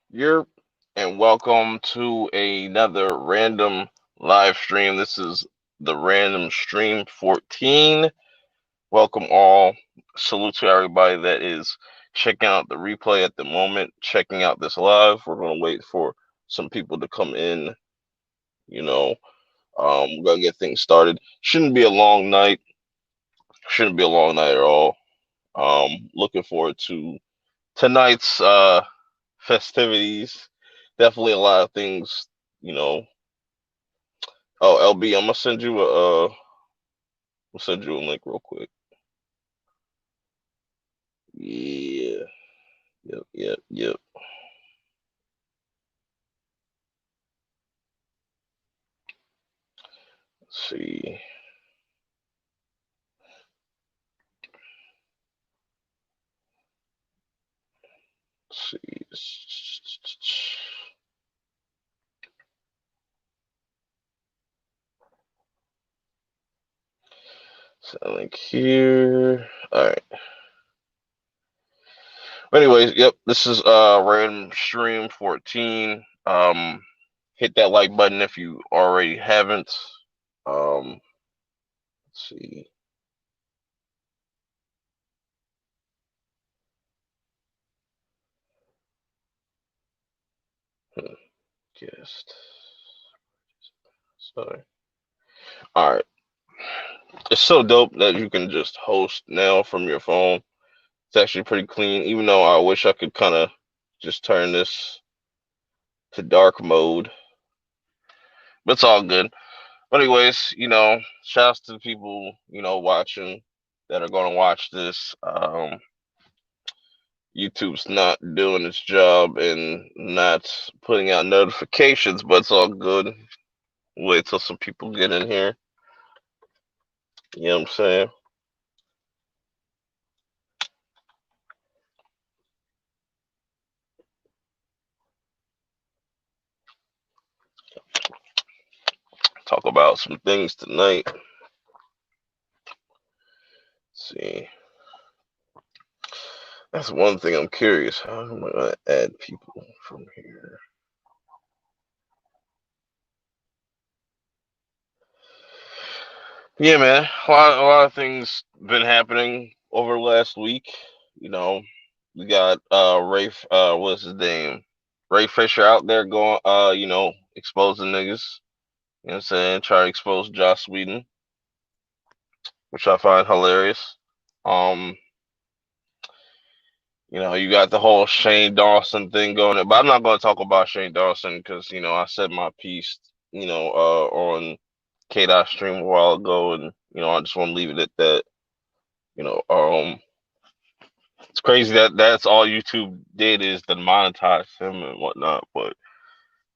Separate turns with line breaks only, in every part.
You're and welcome to another random live stream. This is the random stream 14. Welcome all. Salute to everybody that is checking out the replay at the moment, checking out this live. We're gonna wait for some people to come in. You know, we're gonna get things started. Shouldn't be a long night. Shouldn't be a long night at all. Looking forward to tonight's festivities. Definitely a lot of things, you know. Oh, LB, I'm gonna send you I'll send you a link real quick. Yeah, yep. Let's see. Let's see. Send a link here. All right. Anyways, yep. This is random stream 14. Hit that like button if you already haven't. Let's see. Guest. Sorry. All right. It's so dope that you can just host now from your phone. It's actually pretty clean, even though I wish I could kind of just turn this to dark mode, but it's all good. But anyways, shouts to the people, watching that are going to watch this. YouTube's not doing its job and not putting out notifications, but it's all good. Wait till some people get in here. You know what I'm saying? Talk about some things tonight. Let's see. That's one thing I'm curious. How am I going to add people from here? Yeah, man. A lot of things been happening over the last week. You know, we got Ray. What's his name? Ray Fisher out there going. Exposing niggas. You know what I'm saying? Try to expose Joss Whedon, which I find hilarious. Um, you got the whole Shane Dawson thing going on, but I'm not going to talk about Shane Dawson because I said my piece. On K Dot stream a while ago, and I just want to leave it at that. You know, um, it's crazy that that's all YouTube did is to monetize him and whatnot. But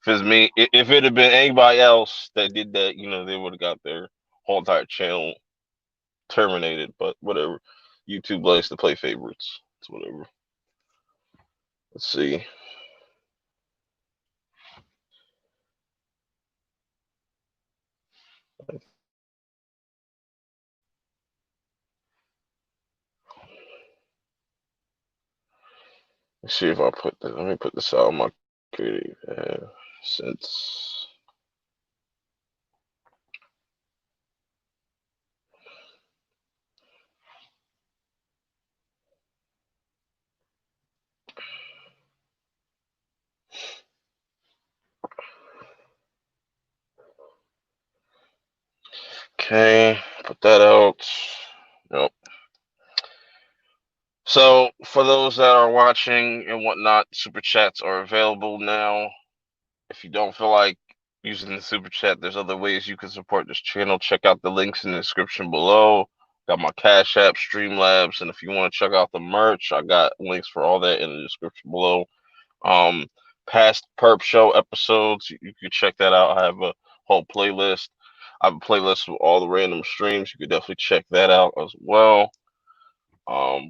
if it's me, if it had been anybody else that did that, they would have got their whole entire channel terminated. But whatever, YouTube likes to play favorites. It's whatever. Let's see. Let's see if I put this. Let me put this out on my creative since. Okay, put that out. Nope. So, for those that are watching and whatnot, super chats are available now. If you don't feel like using the super chat, there's other ways you can support this channel. Check out the links in the description below. Got my Cash App, Streamlabs, and if you want to check out the merch, I got links for all that in the description below. Um, Past PURP show episodes, you can check that out. I have a whole playlist. I have a playlist with all the random streams. You could definitely check that out as well.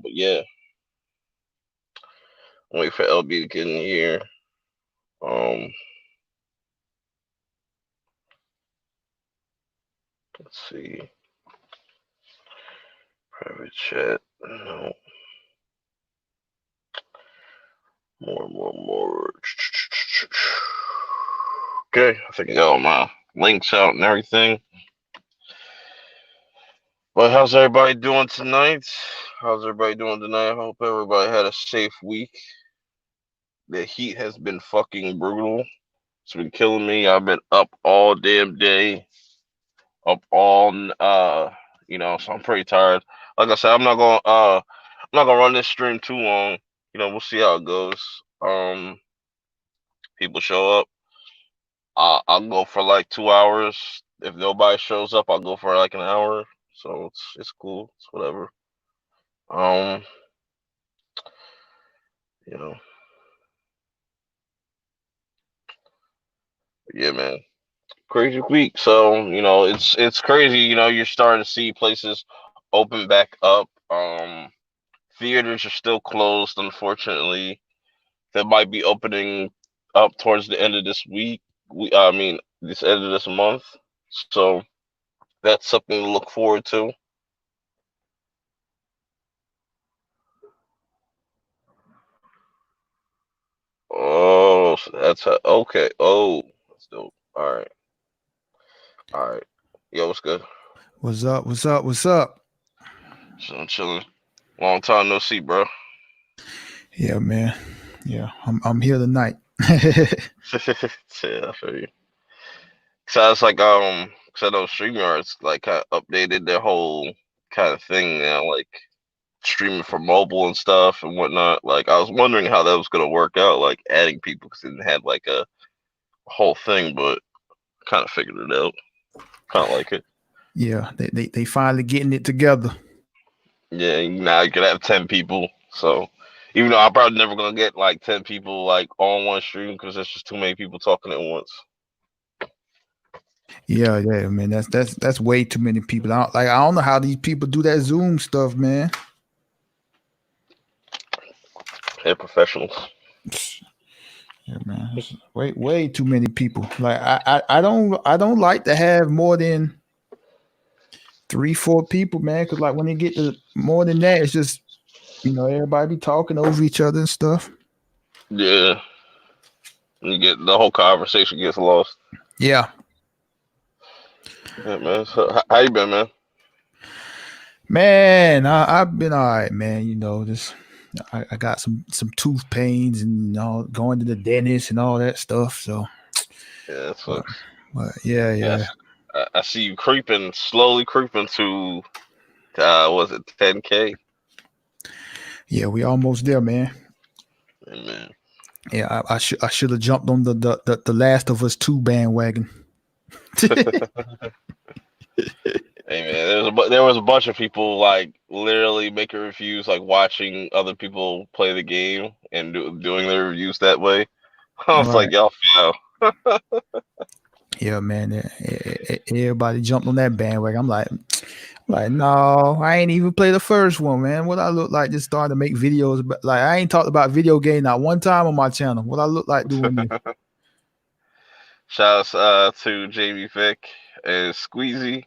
But yeah, wait for LB to get in here. Um, let's see. Private chat. No. More. Okay, I think I got all my links out and everything. But how's everybody doing tonight? How's everybody doing tonight? I hope everybody had a safe week. The heat has been fucking brutal. It's been killing me. I've been up all damn day, up all so I'm pretty tired. Like I said, I'm not gonna run this stream too long. We'll see how it goes. People show up. I'll go for like 2 hours. If nobody shows up, I'll go for like an hour. So it's cool. It's whatever. Um, you know, yeah, man. Crazy week. So, it's crazy, you're starting to see places open back up. Theaters are still closed, unfortunately. They might be opening up towards the end of this week. I mean, this end of this month. So that's something to look forward to. Oh, so okay. Oh, that's dope. All right. All right. Yo, what's good?
What's up? What's up? What's up?
Chilling. Long time no see, bro.
Yeah, man. Yeah, I'm here tonight.
Yeah, I feel you. So it's like cause I know StreamYard's like kind of updated their whole kind of thing now, like streaming for mobile and stuff and whatnot. Like I was wondering how that was gonna work out, like adding people because it didn't have like a whole thing, but kind of figured it out. Kind of like it.
Yeah, they finally getting it together.
Yeah, now you could have 10 people. So even though I'm probably never gonna get like 10 people like on one stream because there's just too many people talking at once.
Yeah, yeah, man. That's way too many people. I don't know how these people do that Zoom stuff, man.
They're professionals.
Yeah, man. It's way too many people. Like I don't like to have more than 3, 4 people, man. Because like when they get to more than that, it's just everybody be talking over each other and stuff.
Yeah, you get the whole conversation gets lost.
Yeah,
Yeah, man. So how you been, man?
man. I've been all right, man. Just I got some tooth pains and going to the dentist and all that stuff. So,
Yeah, that
but,
sucks.
but yeah, yeah,
Yes, I see you creeping, slowly creeping to, was it 10K?
yeah. We almost there, man.
Man.
Yeah, I should have jumped on the Last of Us 2 bandwagon.
Hey man, there was a bunch of people like literally making reviews, like watching other people play the game and doing their reviews that way. I was
Right.
like, y'all fail.
Yeah, man. Everybody jumped on that bandwagon. I'm like, no, I ain't even play the first one, man. What I look like just starting to make videos about, like I ain't talked about video game not one time on my channel. What I look like doing this?
Shouts to Jamie Vick and Squeezy.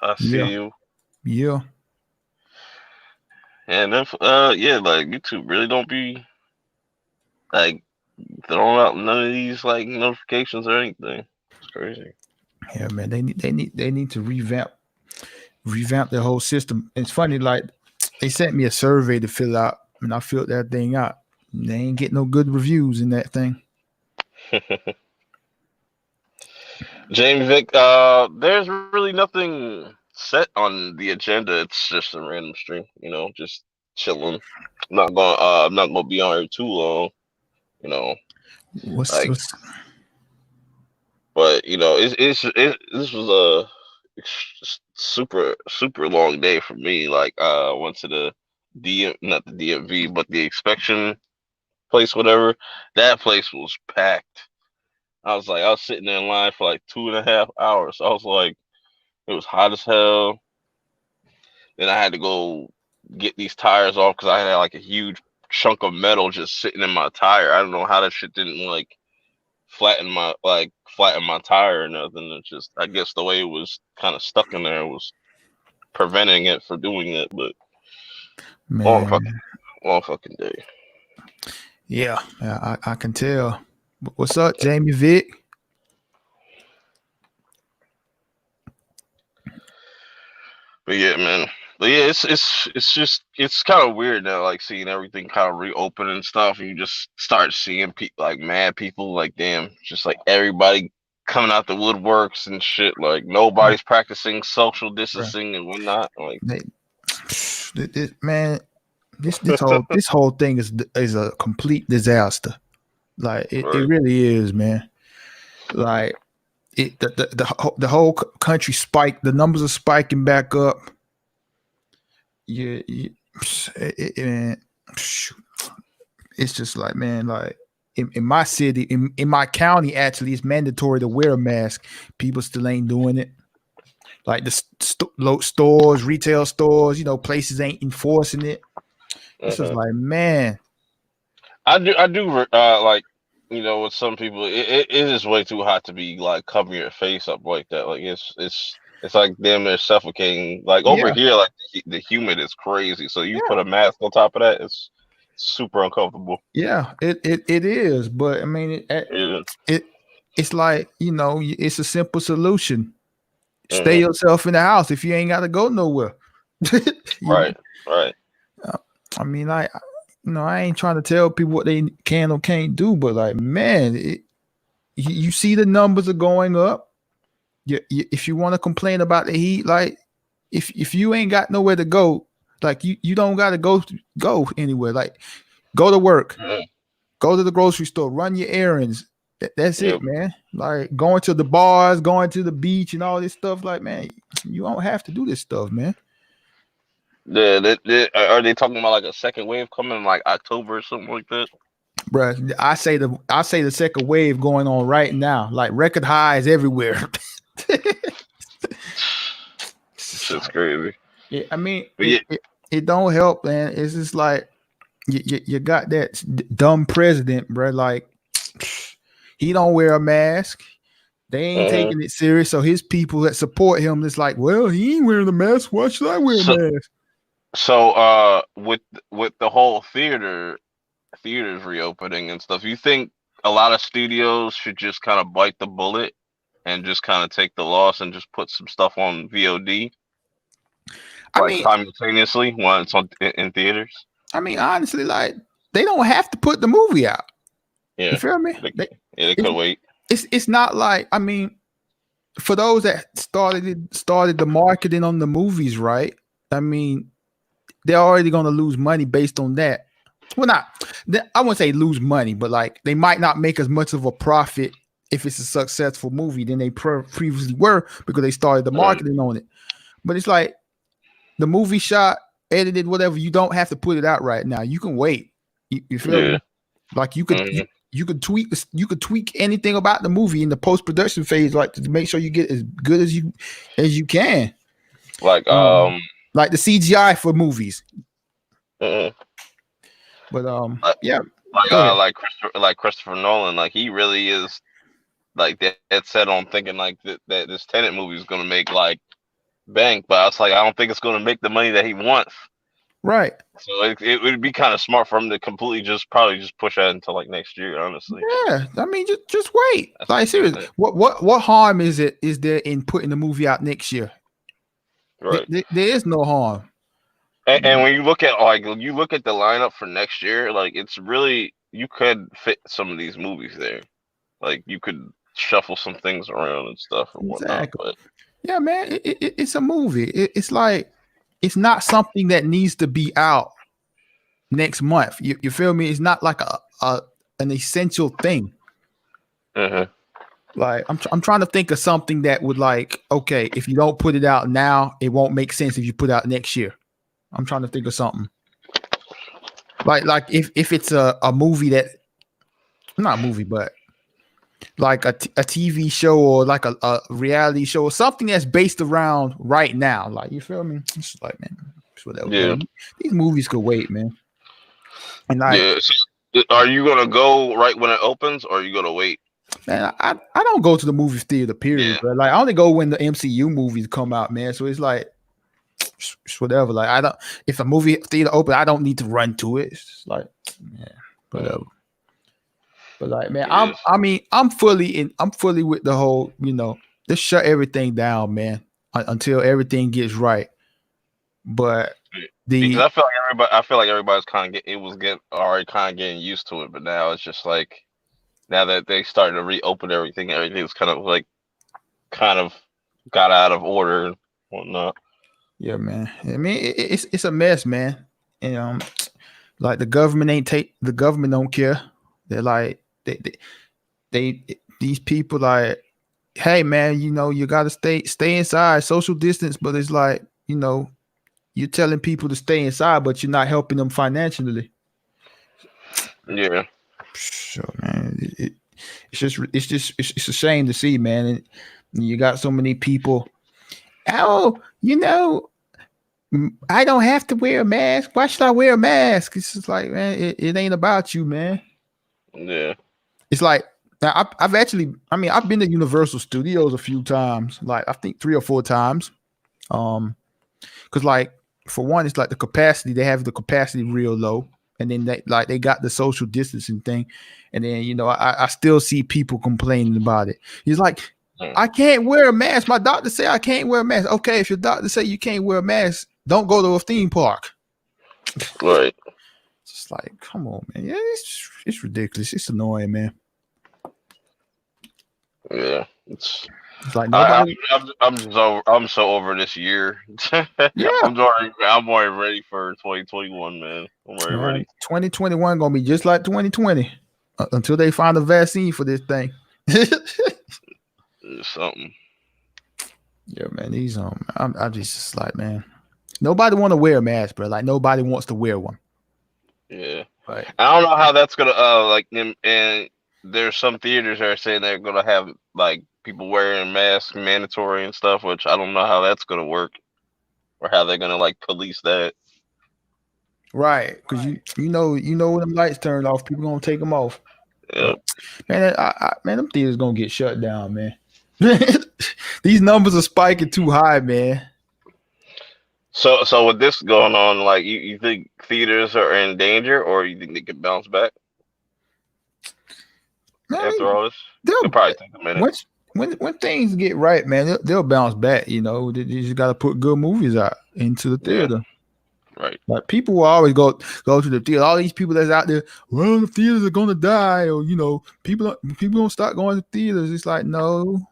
I
Yeah,
see you.
yeah,
And then yeah, like YouTube really don't be like throwing out none of these like notifications or anything. It's crazy.
yeah, man. They need to revamp their whole system. It's funny, like they sent me a survey to fill out, and I filled that thing out. They ain't get no good reviews in that thing.
James Vick, there's really nothing set on the agenda. It's just a random stream, just chilling. I'm not gonna be on here too long, you know.
What's,
Like,
what's
but this was a super super long day for me. Like, went to the not the DMV, but the inspection place, whatever. That place was packed. I was sitting there in line for like 2.5 hours. I was like, it was hot as hell. Then I had to go get these tires off because I had like a huge chunk of metal just sitting in my tire. I don't know how that shit didn't like flatten my tire or nothing. It's just I guess the way it was kind of stuck in there was preventing it from doing it. But long
man?
fucking long fucking day.
Yeah, I can tell. What's up, Jamie Vick?
But yeah, man. But yeah, it's just it's kind of weird now, like seeing everything kind of reopen and stuff, and you just start seeing people like mad people, like damn, just like everybody coming out the woodworks and shit. Like nobody's practicing social
Bruh.
distancing and whatnot. Like,
They, man, this whole thing is a complete disaster. Like it
right.
really is, man. Like the whole country spiked. The numbers are spiking back up. Yeah, man, it's just like, man, like in my city, in my county, actually, it's mandatory to wear a mask. People still ain't doing it. Like the stores, retail stores, places ain't enforcing it. It's just
Uh-huh.
like, man,
I do like with some people it is way too hot to be like covering your face up like that. Like it's like damn they're suffocating. Like over
yeah,
here, like the humid is crazy. So you put
yeah,
a mask on top of that, it's super uncomfortable.
yeah. It is, but I mean,
Yeah.
it it's like, it's a simple solution. Stay
Hmm.
yourself in the house if you ain't got to go nowhere. you know,
Right. Right.
I mean, I ain't trying to tell people what they can or can't do, but like, man, you see the numbers are going up. If you want to complain about the heat, like if you ain't got nowhere to go, like you don't got to go anywhere. Like go to work,
Mhm.
go to the grocery store, run your errands. That's it,
Yep.
man. Like going to the bars, going to the beach, and all this stuff. Like, man, you don't have to do this stuff, man.
Yeah. Are they talking about like a second wave coming in like October or something like that?
Bruh, I say the second wave going on right now, like record highs everywhere.
Shit's crazy.
I mean,
But yeah.
it don't help, man. It's just like you got that dumb president, bro. Like he don't wear a mask. They ain't
Mhm.
taking it serious. So his people that support him, it's like, well, he ain't wearing a mask. Why should I wear a
So
mask?
with the whole theaters reopening and stuff, you think a lot of studios should just kind of bite the bullet and just kind of take the loss and just put some stuff on VOD
I
like
mean,
simultaneously while it's on in theaters?
honestly, like they don't have to put the movie out. You
Yeah,
feel me?
they, yeah, they
It's
could wait.
it's not like, I mean, for those that started the marketing on the movies, right? I mean, they're already going to lose money based on that. Well, not I wouldn't say lose money, but like they might not make as much of a profit if it's a successful movie than they previously were because they started the
Mm,
marketing on it. But it's like the movie shot, edited, whatever. You don't have to put it out right now. You can wait. You feel me?
yeah.
Like
Hmm.
you could tweak anything about the movie in the post production phase, like to make sure you get as good as you can.
Like
Um, like the CGI for movies.
mhm.
But
like
yeah, go ahead.
like Christopher Nolan, like he really is like that set on thinking like that this Tenet movie is gonna make like bank, but I was like, I don't think it's gonna make the money that he wants.
Right.
So it would be kind of smart for him to completely just probably just push that until like next year, honestly.
Yeah. I mean, just wait.
That's
Like
what I
seriously,
think.
what harm is there in putting the movie out next year?
Right.
There is no harm.
And when you look at the lineup for next year, like it's really you could fit some of these movies there. Like you could shuffle some things around and stuff or whatnot.
Exactly.
But
Yeah, man. It's a movie. It's like it's not something that needs to be out next month. You feel me? It's not like a an essential thing.
uh
Like I'm trying to think of something that would, like, okay, if you don't put it out now, it won't make sense if you put it out next year. I'm trying to think of something. Like if it's a movie that, not a movie, but like a TV show or like a reality show or something that's based around right now. Like, you feel me? It's like, man, it's whatever,
yeah,
man. These movies could wait, man. And like,
yeah. So, are you gonna go right when it opens, or are you gonna wait?
man, I don't go to the movie theater, period,
Yeah.
but like I only go when the MCU movies come out, man. So it's like it's whatever. Like I don't, if a movie theater open, I don't need to run to it. It's just like, yeah, whatever.
Mm.
But like, man,
Yes.
I'm fully in. I'm fully with the whole. Just shut everything down, man, until everything gets right. But
Because
the
I feel like everybody's kind of it was getting already kind of getting used to it, but now it's just like now that they started to reopen everything, everything's kind of like kind of got out of order and whatnot.
Yeah, man. I mean, it's a mess, man. And like the government don't care. They're like these people like, hey, man, you got to stay inside, social distance. But it's like, you're telling people to stay inside, but you're not helping them financially.
Yeah,
So, man, it's a shame to see, man. And you got so many people. Oh, I don't have to wear a mask. Why should I wear a mask? It's just like, man, it ain't about you, man.
yeah,
It's like now I've been to Universal Studios a few times, like I think 3 or 4 times. Because like for one, it's like they have the capacity real low, and then they got the social distancing thing, and then I still see people complaining about it. He's like,
mm,
I can't wear a mask. My doctor say I can't wear a mask. Okay, if your doctor say you can't wear a mask, don't go to a theme park.
right.
It's just like, come on, man. Yeah, it's ridiculous. It's annoying, man.
Yeah,
It's like nobody.
I'm just over. I'm so over this year.
Yeah,
I'm already ready for 2021, man. I'm already
man.
ready.
2021 gonna be just like 2020 until they find a vaccine for this thing. Yeah,
Something.
man. I'm just like, man. Nobody want to wear a mask, bro. Like nobody wants to wear one.
Yeah.
Right.
I don't know how that's gonna like and there's some theaters that are saying they're gonna have like people wearing masks mandatory and stuff, which I don't know how that's gonna work or how they're gonna like police that.
Right. Because you know when them lights turned off, people gonna take them off.
Yep.
But man, man, them theaters gonna get shut down, man. These numbers are spiking too high, man.
So with this going on, like you think theaters are in danger or you think they could bounce back after
Man,
all this? It'll
they'll
probably take a minute.
once when things get right, man, they'll bounce back. They just got to put good movies out into the
Yeah,
theater.
right.
Like people will always go to the theater. All these people that's out there, well, the theaters are gonna die, or people don't start going to theaters. It's like no,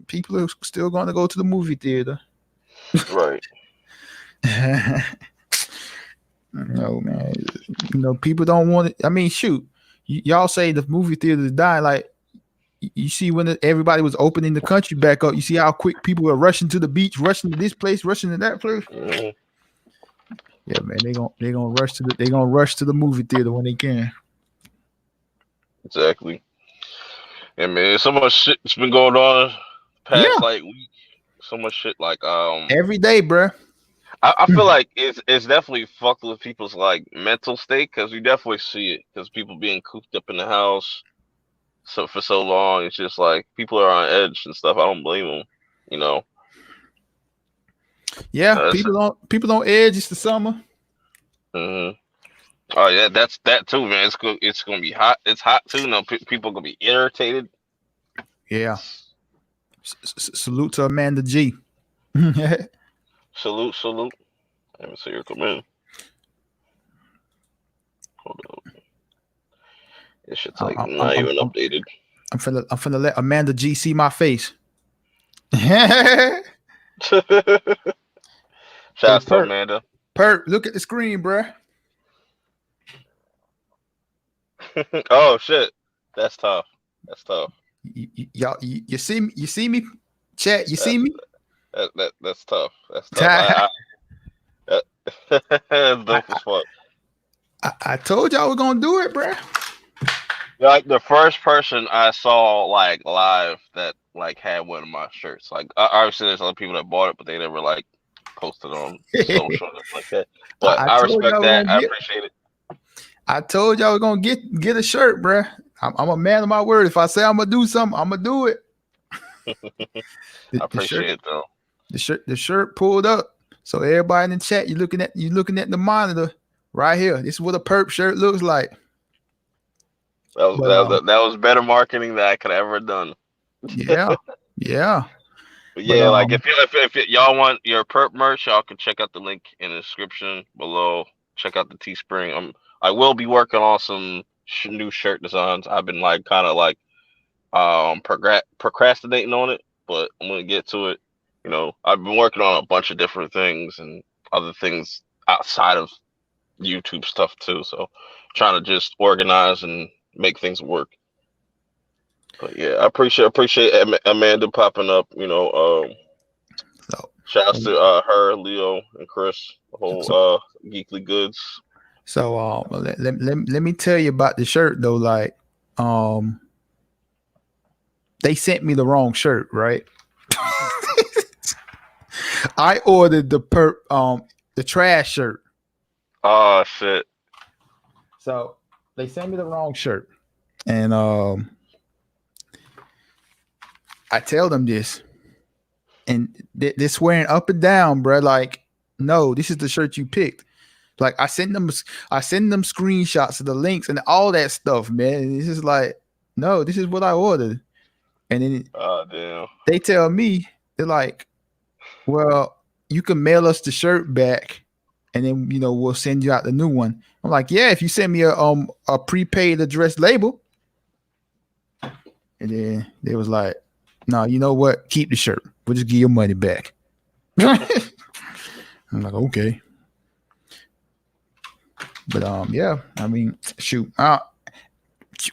people are still going to go to the movie theater.
Right.
No, man. People don't want it. I mean, shoot, y'all say the movie theater is dying. Like you see when everybody was opening the country back up, you see how quick people were rushing to the beach, rushing to this place, rushing to that place.
Mhm.
Yeah, man, they gonna rush to the movie theater when they can.
Exactly. And man, so much shit's been going on past
Yeah,
like week. So much shit like
every day, bruh.
I feel like it's definitely fucked with people's like mental state because we definitely see it because people being cooped up in the house so for so long. It's just like people are on edge and stuff. I don't blame them. You know,
Yeah,
that's,
people don't edge. It's the summer.
hmm oh yeah, that's that too, man. It's gonna be hot. It's hot too. No, people gonna be irritated.
Yeah. Salute to Amanda G. Yeah,
Salute, salute. I haven't seen her come in. Hold up, this shit's like
I'm, I'm,
not
I'm,
even
I'm,
updated.
I'm finna let Amanda G see my face. Hey,
Shouts to
Perp,
Amanda.
Perp, look at the screen, bruh.
Oh shit, that's tough. That's tough.
Y'all, you see me? You see me? Chat, you see
That's
me?
that's tough. That's tough.
I,
That's
I,
dope as fuck.
I told y'all we're gonna do it, bruh.
You're like the first person I saw like live that like had one of my shirts. Like obviously there's other people that bought it, but they never like posted on social and stuff like that. But
I
I
told
respect
y'all we're
that.
gonna
I
get.
appreciate it.
I told y'all we're gonna get a shirt, bruh. I'm a man of my word. If I say I'm gonna do something, I'm gonna do it.
I
The shirt,
appreciate it though.
the shirt pulled up. So everybody in the chat, you looking at the monitor right here. This is what a perp shirt looks like. But
that was better marketing than I could ever done.
yeah, yeah.
But
But
yeah, like if y'all want your perp merch, y'all can check out the link in the description below. Check out the Teespring. I will be working on some new shirt designs. I've been like kind of like procrastinating on it, but I'm gonna get to it. You know, I've been working on a bunch of different things and other things outside of YouTube stuff too. So trying to just organize and make things work. But yeah, I appreciate Amanda popping up. You know,
so
shouts to her, Leo, and Chris, the whole
so
Geekly Goods.
let me tell you about the shirt though. Like, um, they sent me the wrong shirt, right? I ordered the trash shirt.
Oh shit.
So they sent me the wrong shirt, and I tell them this, and they're swearing up and down, bro. Like, no, this is the shirt you picked. Like, I send them screenshots of the links and all that stuff, man. And it's just like, no, this is what I ordered. And then
Oh damn.
they tell me, they're like, well, you can mail us the shirt back, and then we'll send you out the new one. I'm like, yeah, if you send me a prepaid address label. And then they was like, no, you know what? Keep the shirt. We'll just give your money back. I'm like, okay. But yeah, I mean, shoot.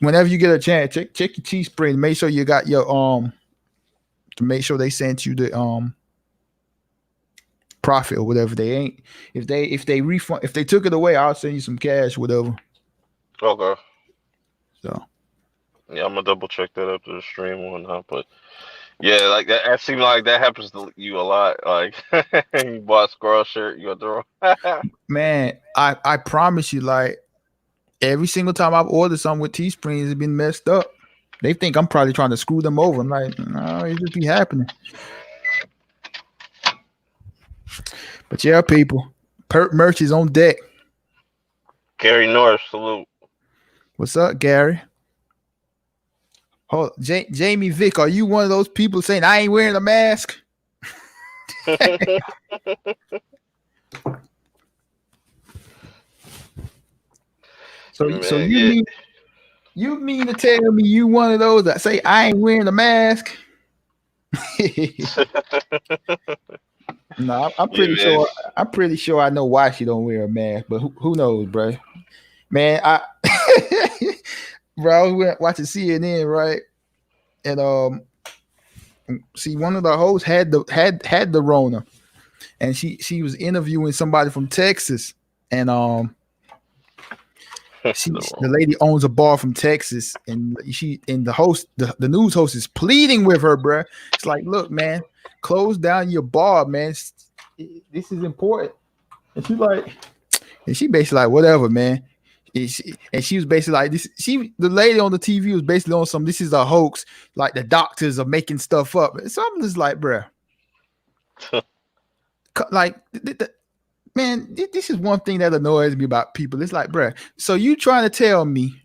Whenever you get a chance, check your Teespring. Make sure you got your to make sure they sent you the profit or whatever. They ain't, if they refund, if they took it away, I'll send you some cash, whatever.
Okay.
So
yeah, I'm gonna double check that after the stream and whatnot. But yeah, like that. It seems like that happens to you a lot. Like you bought a squirrel shirt, you got the wrong.
man, I promise you, like every single time I've ordered something with Teespring, it's been messed up. They think I'm probably trying to screw them over. I'm like, no, it just be happening. But yeah, people, perp merch is on deck.
Gary Norris, salute.
What's up, Gary? Oh, Jamie Vick, are you one of those people saying I ain't wearing a mask? So
Man,
you mean to tell me you one of those that say I ain't wearing a mask? No, I'm pretty
yeah,
sure. I'm pretty sure I know why she don't wear a mask, but who knows, bro? Man, bro, I was watching CNN, right? And see, one of the hosts had the Rona, and she was interviewing somebody from Texas, and the lady owns a bar from Texas, and the news host is pleading with her, bro. It's like, look, man, close down your bar, man. This is important. And she basically like, whatever, man. And she was basically like this. The lady on the TV was basically on some. This is a hoax. Like the doctors are making stuff up. So I'm just like, bro, like, man, this is one thing that annoys me about people. It's like, bro, so you trying to tell me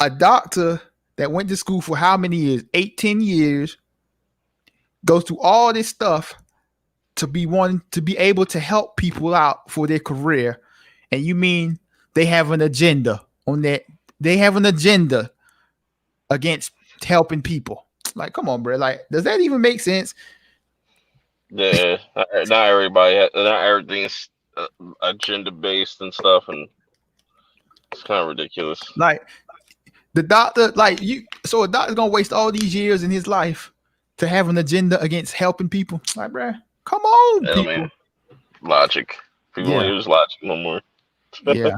a doctor that went to school for how many years? 8, 10 years, goes through all this stuff to be able to help people out for their career, and you mean they have an agenda on that? They have an agenda against helping people. Like, come on, bro. Like, does that even make sense?
yeah. Not everybody, not everything's agenda based and stuff, and it's kind of ridiculous.
Like, the doctor, like so a doctor's gonna waste all these years in his life to have an agenda against helping people. Like, bro, come on,
I
people.
mean, logic. People don't use logic no more.
Yeah.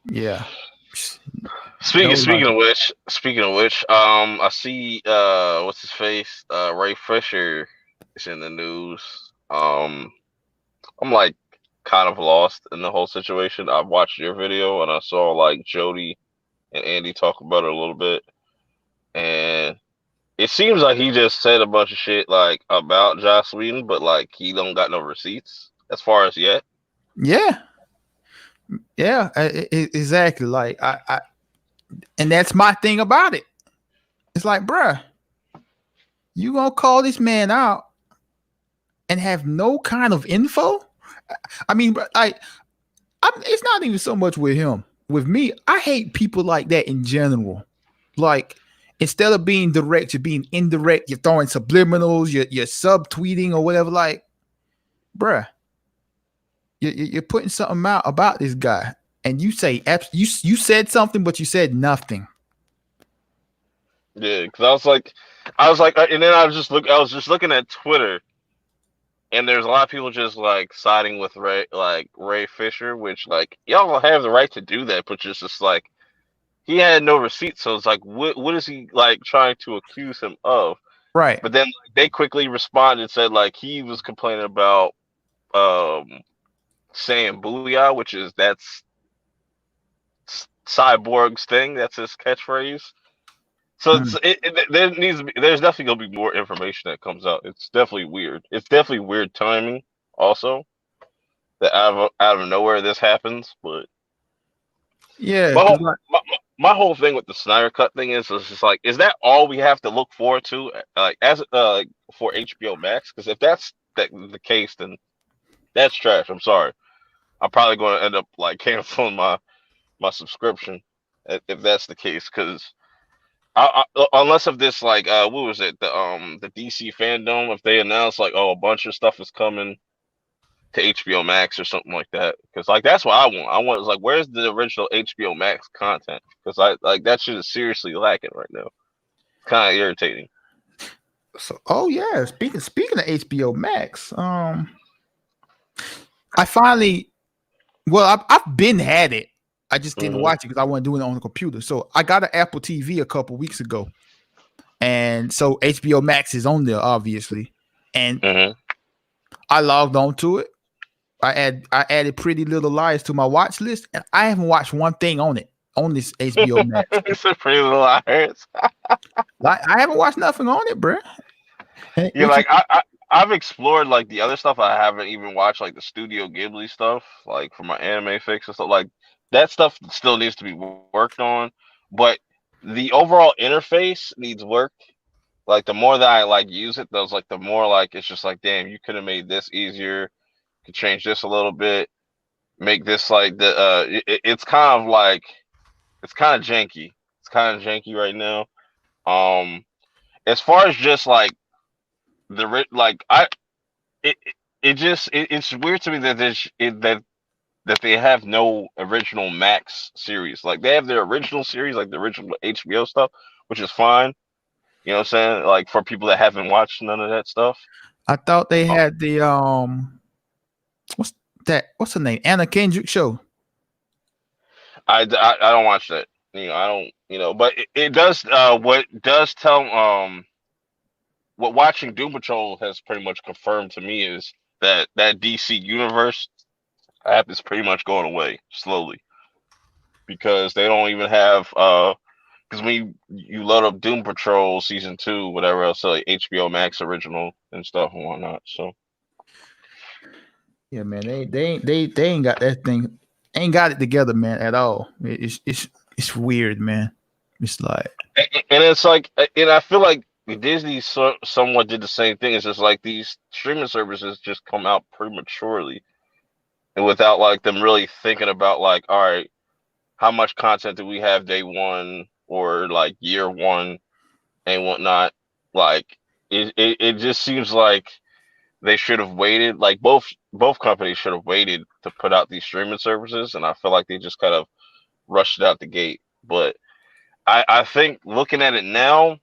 Yeah.
Speaking of which, I see what's his face? Ray Fisher is in the news. I'm like kind of lost in the whole situation. I watched your video and I saw like Jody and Andy talk about it a little bit, and it seems like he just said a bunch of shit like about Joss Whedon, but like he don't got no receipts as far as yet.
Yeah. Yeah. Exactly. Like And that's my thing about it. It's like, bruh, you gonna call this man out and have no kind of info? I mean, it's not even so much with him. With me, I hate people like that in general. Like, instead of being direct, you're being indirect. You're throwing subliminals. You're subtweeting or whatever. Like, bruh, you're putting something out about this guy, and you say you said something, but you said nothing.
Yeah, because I was like, and then I was just looking at Twitter, and there's a lot of people just like siding with Ray Fisher, which like y'all have the right to do that, but just like he had no receipts, so it's like what is he like trying to accuse him of?
Right.
But then like, they quickly responded and said like he was complaining about um saying booyah, which is that's Cyborg's thing, that's his catchphrase. So
Mm.
there's definitely gonna be more information that comes out. It's definitely weird. It's definitely weird timing also that out of nowhere this happens. But
Yeah,
my
because
whole
like,
my whole thing with the Snyder Cut thing is just like, is that all we have to look forward to like as for HBO Max? Because if that's the case, then that's trash. I'm sorry. I'm probably going to end up like canceling my subscription if that's the case. Because unless if this like what was it, the DC fandom, if they announce like, oh, a bunch of stuff is coming to HBO Max or something like that, because like that's what I want. I want is like, where's the original HBO Max content? Because I like that shit is seriously lacking right now. Kind of irritating.
so, oh yeah. Speaking of HBO Max, I finally, well, I've been had it. I just didn't
Hmm.
watch it because I wasn't doing it on the computer. So I got an Apple TV a couple weeks ago, and so HBO Max is on there, obviously. And
Hmm.
I logged on to it. I added Pretty Little Liars to my watch list, and I haven't watched one thing on it on this HBO Max.
It's a pretty little liars.
Like, I haven't watched nothing on it, bro.
Yeah,
Which is
like I've explored like the other stuff. I haven't even watched like the Studio Ghibli stuff, like for my anime fix and stuff. Like that stuff still needs to be worked on, but the overall interface needs work. Like the more that I like use it, those like the more like it's just like, damn, you could have made this easier. Could change this a little bit. Make this like the it's kind of like it's kind of janky. It's kind of janky right now. Um, as far as just like like it it's weird to me that that they have no original Max series. Like they have their original series, like the original HBO stuff, which is fine. You know what I'm saying? Like for people that haven't watched none of that stuff.
I thought they
Um,
had the what's that? What's the name? Anna Kendrick show.
I don't watch that. You know, I don't. You know, but it does. What does tell what watching Doom Patrol has pretty much confirmed to me is that DC universe app is pretty much going away slowly because they don't even have because when you load up Doom Patrol season 2, whatever else, like HBO Max original and stuff and whatnot. So
Yeah, man, they ain't got that thing, ain't got it together, man, at all. It's weird, man. It's like,
and it's like, and I feel like Disney somewhat did the same thing. It's just like these streaming services just come out prematurely and without like them really thinking about like, all right, how much content do we have day one or like year one and whatnot. Like it just seems like they should have waited. Like both companies should have waited to put out these streaming services, and I feel like they just kind of rushed it out the gate. But I think looking at it now,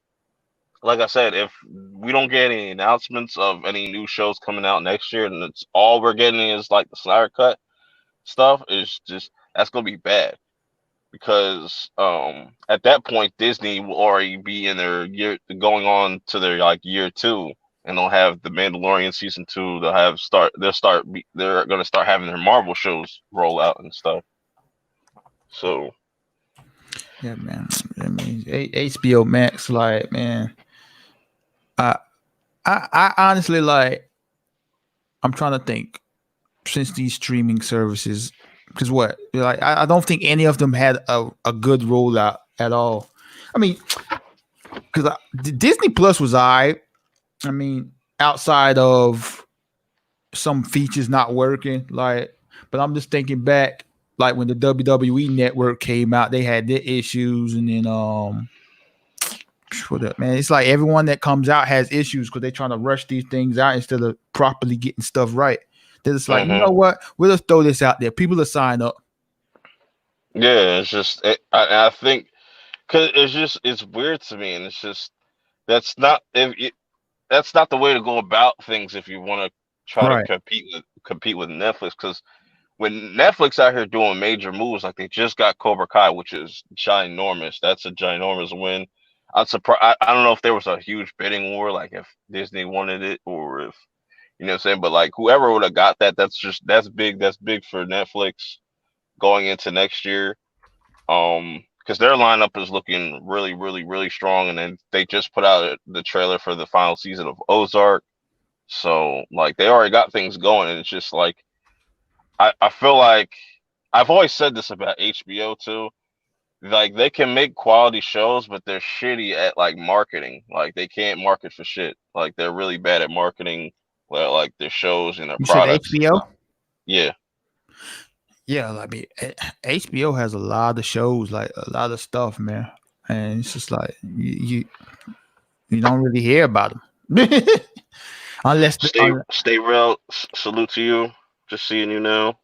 like I said, if we don't get any announcements of any new shows coming out next year, and it's all we're getting is like the Snyder Cut stuff, is just that's gonna be bad because at that point Disney will already be in their year going on to their like year two, and they'll have the Mandalorian season two. They're gonna start having their Marvel shows roll out and stuff. So
yeah, man. I mean, HBO Max, like, man, I, I honestly, like, I'm trying to think since these streaming services, because what, like, I don't think any of them had a good rollout at all. I mean, because Disney Plus was alright. I mean, outside of some features not working, like, but I'm just thinking back, like when the WWE Network came out, they had their issues, and then what up, man? It's like everyone that comes out has issues because they're trying to rush these things out instead of properly getting stuff right. They're just like, you
Hmm.
know what? We'll just throw this out there. People will sign up.
Yeah, it's just I think because it's weird to me, and it's just that's not that's not the way to go about things if you want to try to
Right.
compete with Netflix. Because when Netflix out here doing major moves, like they just got Cobra Kai, which is ginormous. That's a ginormous win. I'm surprised. I don't know if there was a huge bidding war, like if Disney wanted it, or if you know what I'm saying. But like whoever would have got that, that's big. That's big for Netflix going into next year. Because their lineup is looking really, really, really strong, and then they just put out the trailer for the final season of Ozark. So like they already got things going, and it's just like I feel like I've always said this about HBO too. Like they can make quality shows, but they're shitty at like marketing. Like they can't market for shit. Like they're really bad at marketing, well, like their shows and their
You said
products and
HBO?
stuff. Yeah,
Yeah, I mean, HBO has a lot of shows, like a lot of stuff, man. And it's just like you don't really hear about them unless
stay real. Salute to you. Just seeing you now.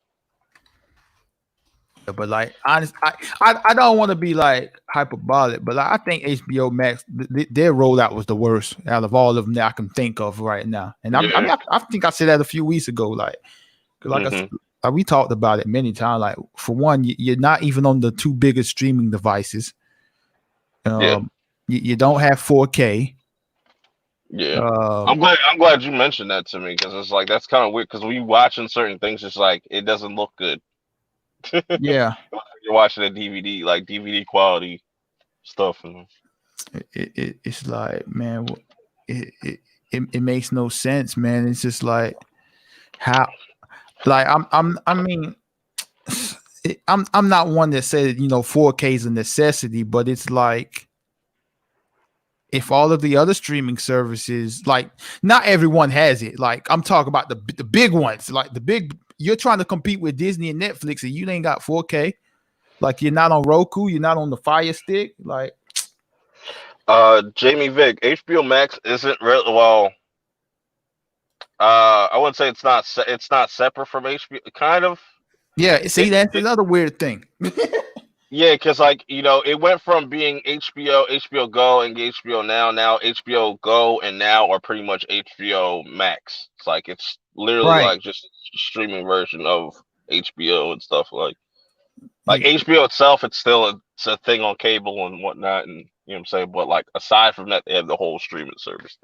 but like honest, I don't want to be like hyperbolic, but like, I think HBO Max their rollout was the worst out of all of them that I can think of right now. And I mean
Yeah.
I think I said that a few weeks ago, like I,
Hmm.
like we talked about it many times. Like for one, you're not even on the two biggest streaming devices.
Yeah.
Um, you don't have 4K.
Yeah.
Um,
I'm glad you mentioned that to me because it's like that's kind of weird because when you watching certain things, it's like it doesn't look good.
yeah,
You're watching a DVD, like DVD quality stuff. And
it's like, man, it, it it makes no sense, man. It's just like how, like I mean, I'm not one that said 4K is a necessity, but it's like if all of the other streaming services, like not everyone has it. Like I'm talking about the big ones, like the big. You're trying to compete with Disney and Netflix, and you ain't got 4K. Like you're not on Roku, you're not on the Fire Stick. Like
Jamie Vick, HBO Max isn't really well. I wouldn't say it's not separate from HBO. Kind of.
yeah, see
It,
that's
it
another weird thing.
yeah, because like it went from being HBO Go and HBO Now. Now HBO Go and Now are pretty much HBO Max. It's like it's literally
Right.
like just a streaming version of HBO and stuff like
Yeah,
HBO itself. It's a thing on cable and whatnot, and you know what I'm saying. But like aside from that, they have the whole streaming service.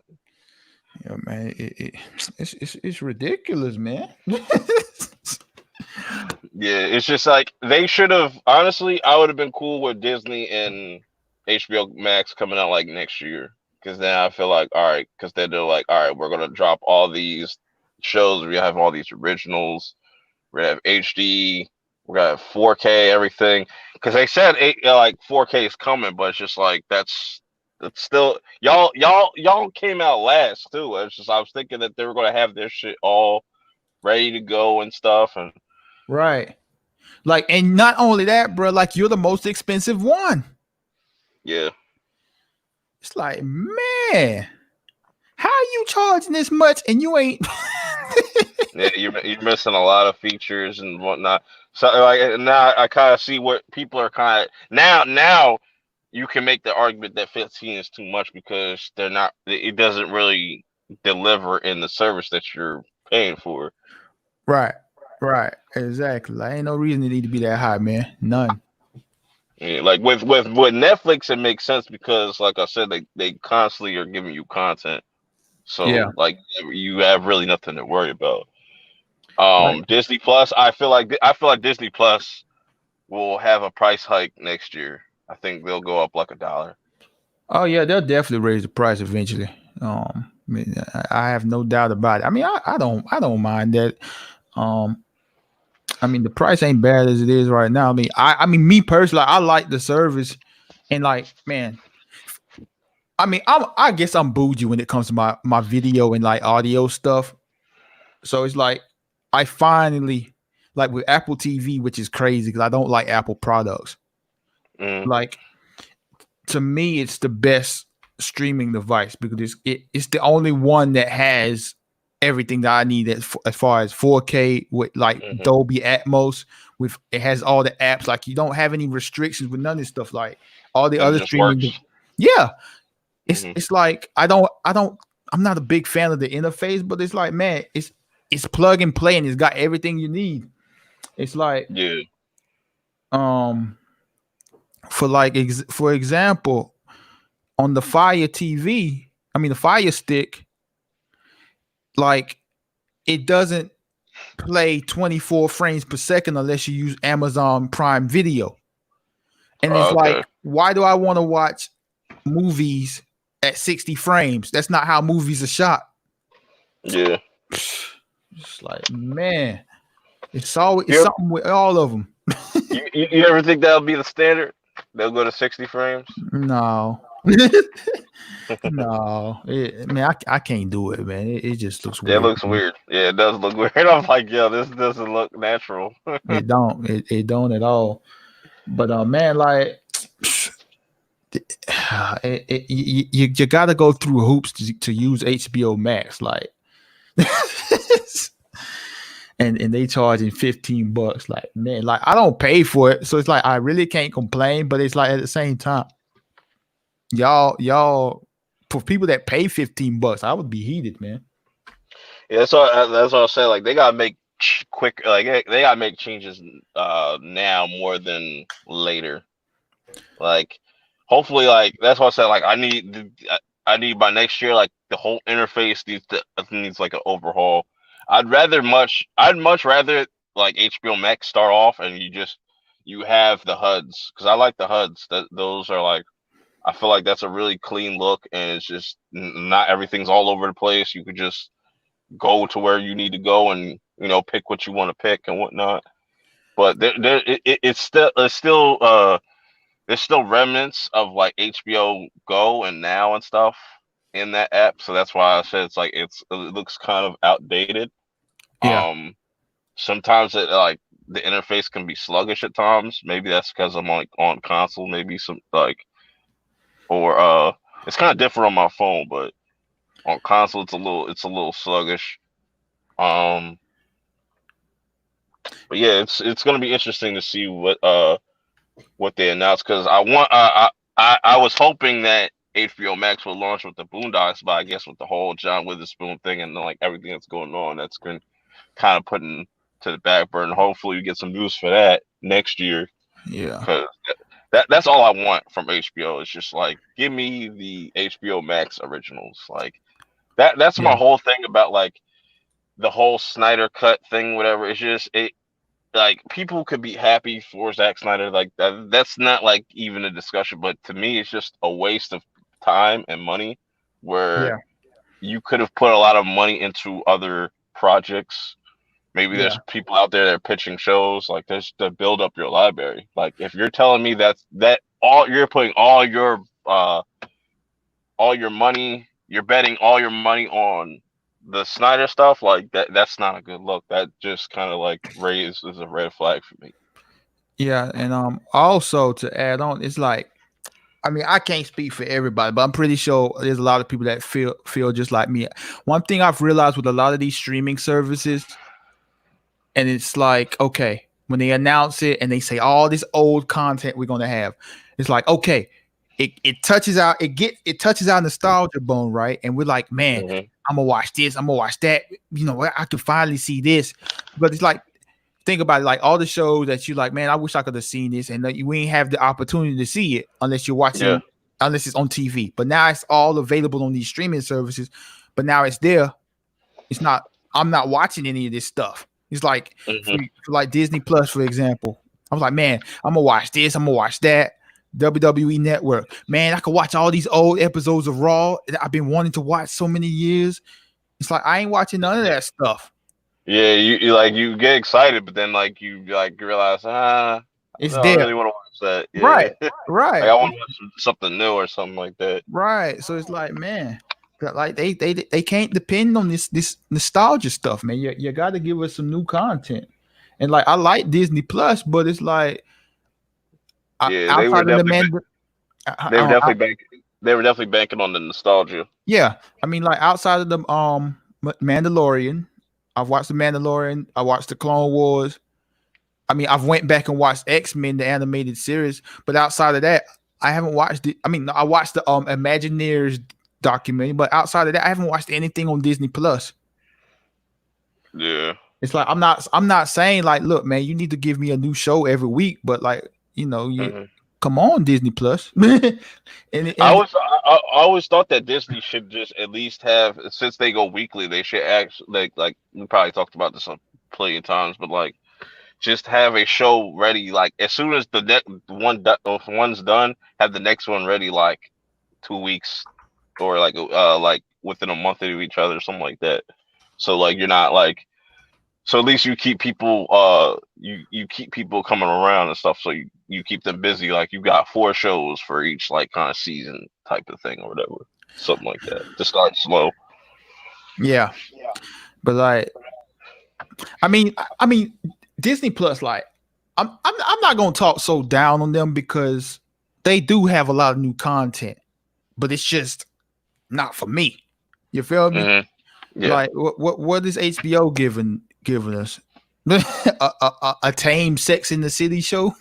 yeah, man, it's ridiculous, man.
Yeah, it's just like they should have. Honestly, I would have been cool with Disney and HBO Max coming out like next year, because then I feel like all right, because then they're like, all right, we're gonna drop all these shows. We have all these originals. We're gonna have HD. We're gonna have 4K everything. Because they said like 4K is coming, but it's just like that's still y'all came out last too. It's just I was thinking that they were gonna have their shit all ready to go and stuff, and
Right. Like, and not only that, bro. Like, you're the most expensive one.
yeah.
It's like, man, how are you charging this much and you ain't?
Yeah, you're missing a lot of features and whatnot. So like now I kind of see what people are kind of now you can make the argument that 15 is too much because they're not. It doesn't really deliver in the service that you're paying for.
Right. Right. Exactly. Like, ain't no reason it need to be that high, man. None.
Yeah, like with Netflix, it makes sense because like I said, they constantly are giving you content,
Yeah.
so like you have really nothing to worry about.
Right.
Disney Plus, I feel like Disney Plus will have a price hike next year. I think they'll go up like $1.
Oh yeah, they'll definitely raise the price eventually. I mean, I have no doubt about it. I mean, I don't mind that. Um, I mean, the price ain't bad as it is right now. I mean, I mean, me personally, I like the service. And like, man, I mean, I guess I'm bougie when it comes to my video and like audio stuff. So it's like I finally like with Apple TV, which is crazy because I don't like Apple products.
Mm,
Like to me, it's the best streaming device because it's the only one that has everything that I need as far as 4K with like
hmm.
Dolby Atmos. With it has all the apps. Like you don't have any restrictions with none of this stuff. Like all the
And it
other
just works.
yeah, it's
Hmm.
it's like I don't I'm not a big fan of the interface, but it's like man, it's plug and play and it's got everything you need. It's like
Yeah.
um for like for example on the Fire TV, I mean the Fire Stick, like it doesn't play 24 frames per second unless you use Amazon Prime Video. And it's like,
Okay.
why do I want to watch movies at 60 frames? That's not how movies are shot.
Yeah.
It's like, man, it's
You,
something with all of them.
you ever think that'll be the standard? They'll go to 60 frames.
No. No, man, I can't do it, man. It just looks
Yeah, it
weird.
looks weird. Yeah, it does look weird. I'm like, yo, this doesn't look natural.
It don't at all. But man, like you got to go through hoops to use HBO Max, like, and they charging $15. Like, man, like I don't pay for it, so it's like I really can't complain. But it's like at the same time, y'all for people that pay $15, I would be heated, man.
Yeah, that's what I say. Like they gotta make quick, like they gotta make changes now more than later. Like hopefully, like that's what I said. Like I need by next year, like the whole interface needs like an overhaul. I'd much rather like HBO Max start off and you have the HUDs because I like the HUDs. That those are like I feel like that's a really clean look and it's just not everything's all over the place. You could just go to where you need to go and pick what you want to pick and whatnot. But it's still there's still remnants of like HBO Go and Now and stuff in that app. So that's why I said it looks kind of outdated.
Yeah,
Um, sometimes it like the interface can be sluggish at times. Maybe that's because I'm like on console. Maybe some like or it's kind of different on my phone, but on console it's a little sluggish. Um, but yeah, it's gonna be interesting to see what they announced because I was hoping that HBO Max would launch with the Boondocks, but I guess with the whole John Witherspoon thing and like everything that's going on, that's been kind of putting to the back burner. Hopefully, we get some news for that next year
yeah,
because that's all I want from HBO. It's just like give me the HBO Max originals. Like that's my
yeah,
whole thing about like the whole Snyder cut thing, whatever. It's just it like people could be happy for Zack Snyder, like that's not like even a discussion. But to me, it's just a waste of time and money where
yeah,
you could have put a lot of money into other projects. Maybe
yeah,
there's people out there that are pitching shows like this to build up your library. Like if you're telling me that all you're putting all your money, you're betting all your money on the Snyder stuff, like that's not a good look. That just kind of like raises a red flag for me.
yeah. And also to add on, it's like I mean, I can't speak for everybody, but I'm pretty sure there's a lot of people that feel just like me. One thing I've realized with a lot of these streaming services, and it's like, okay, when they announce it and they say all this old content we're gonna have, it's like, okay, it touches our nostalgia bone, right? And we're like, man,
Hmm.
I'm gonna watch this, I'm gonna watch that. I can finally see this. But it's like think about it, like all the shows that you like, man, I wish I could have seen this, and we ain't have the opportunity to see it unless you're
Yeah.
watching, unless it's on TV. But now it's all available on these streaming services. But now it's there. It's not. I'm not watching any of this stuff. It's like
Hmm.
for like Disney Plus, for example. I was like, man, I'm gonna watch this. I'm gonna watch that. WWE Network, man, I could watch all these old episodes of Raw that I've been wanting to watch so many years. It's like I ain't watching none of that stuff.
Yeah, you like you get excited, but then like you realize I
It's
don't
there.
really want to watch upset. Yeah,
Right,
like
right,
I want to watch something new or something like that.
right. So it's like, man, like they can't depend on this nostalgia stuff, man. You got to give us some new content. And like I like Disney Plus, but it's like
Yeah,
outside of the man,
they were definitely they were definitely banking on the nostalgia.
yeah, I mean, like outside of the Mandalorian, I've watched the Mandalorian. I watched the Clone Wars. I mean, I've went back and watched X-Men, the animated series, but outside of that, I haven't watched it. I mean, I watched the Imagineers documentary, but outside of that, I haven't watched anything on Disney Plus.
Yeah.
It's like I'm not saying like, look, man, you need to give me a new show every week, but like, you
Mhm.
come on Disney Plus. and
I always thought that Disney should just at least have, since they go weekly, they should actually like we probably talked about this a plenty of times, but like just have a show ready like as soon as the next if one's done, have the next one ready like 2 weeks or like within a month of each other, something like that. So like you're not like so at least you keep people you keep people coming around and stuff, so you keep them busy, like you got 4 shows for each like kind of season type of thing or whatever. Something like that. To start slow.
yeah, but like, I mean, Disney Plus, like, I'm not gonna talk so down on them because they do have a lot of new content, but it's just not for me. You feel me?
Hmm. Yeah.
Like, what is HBO giving us? a tame Sex in the City show?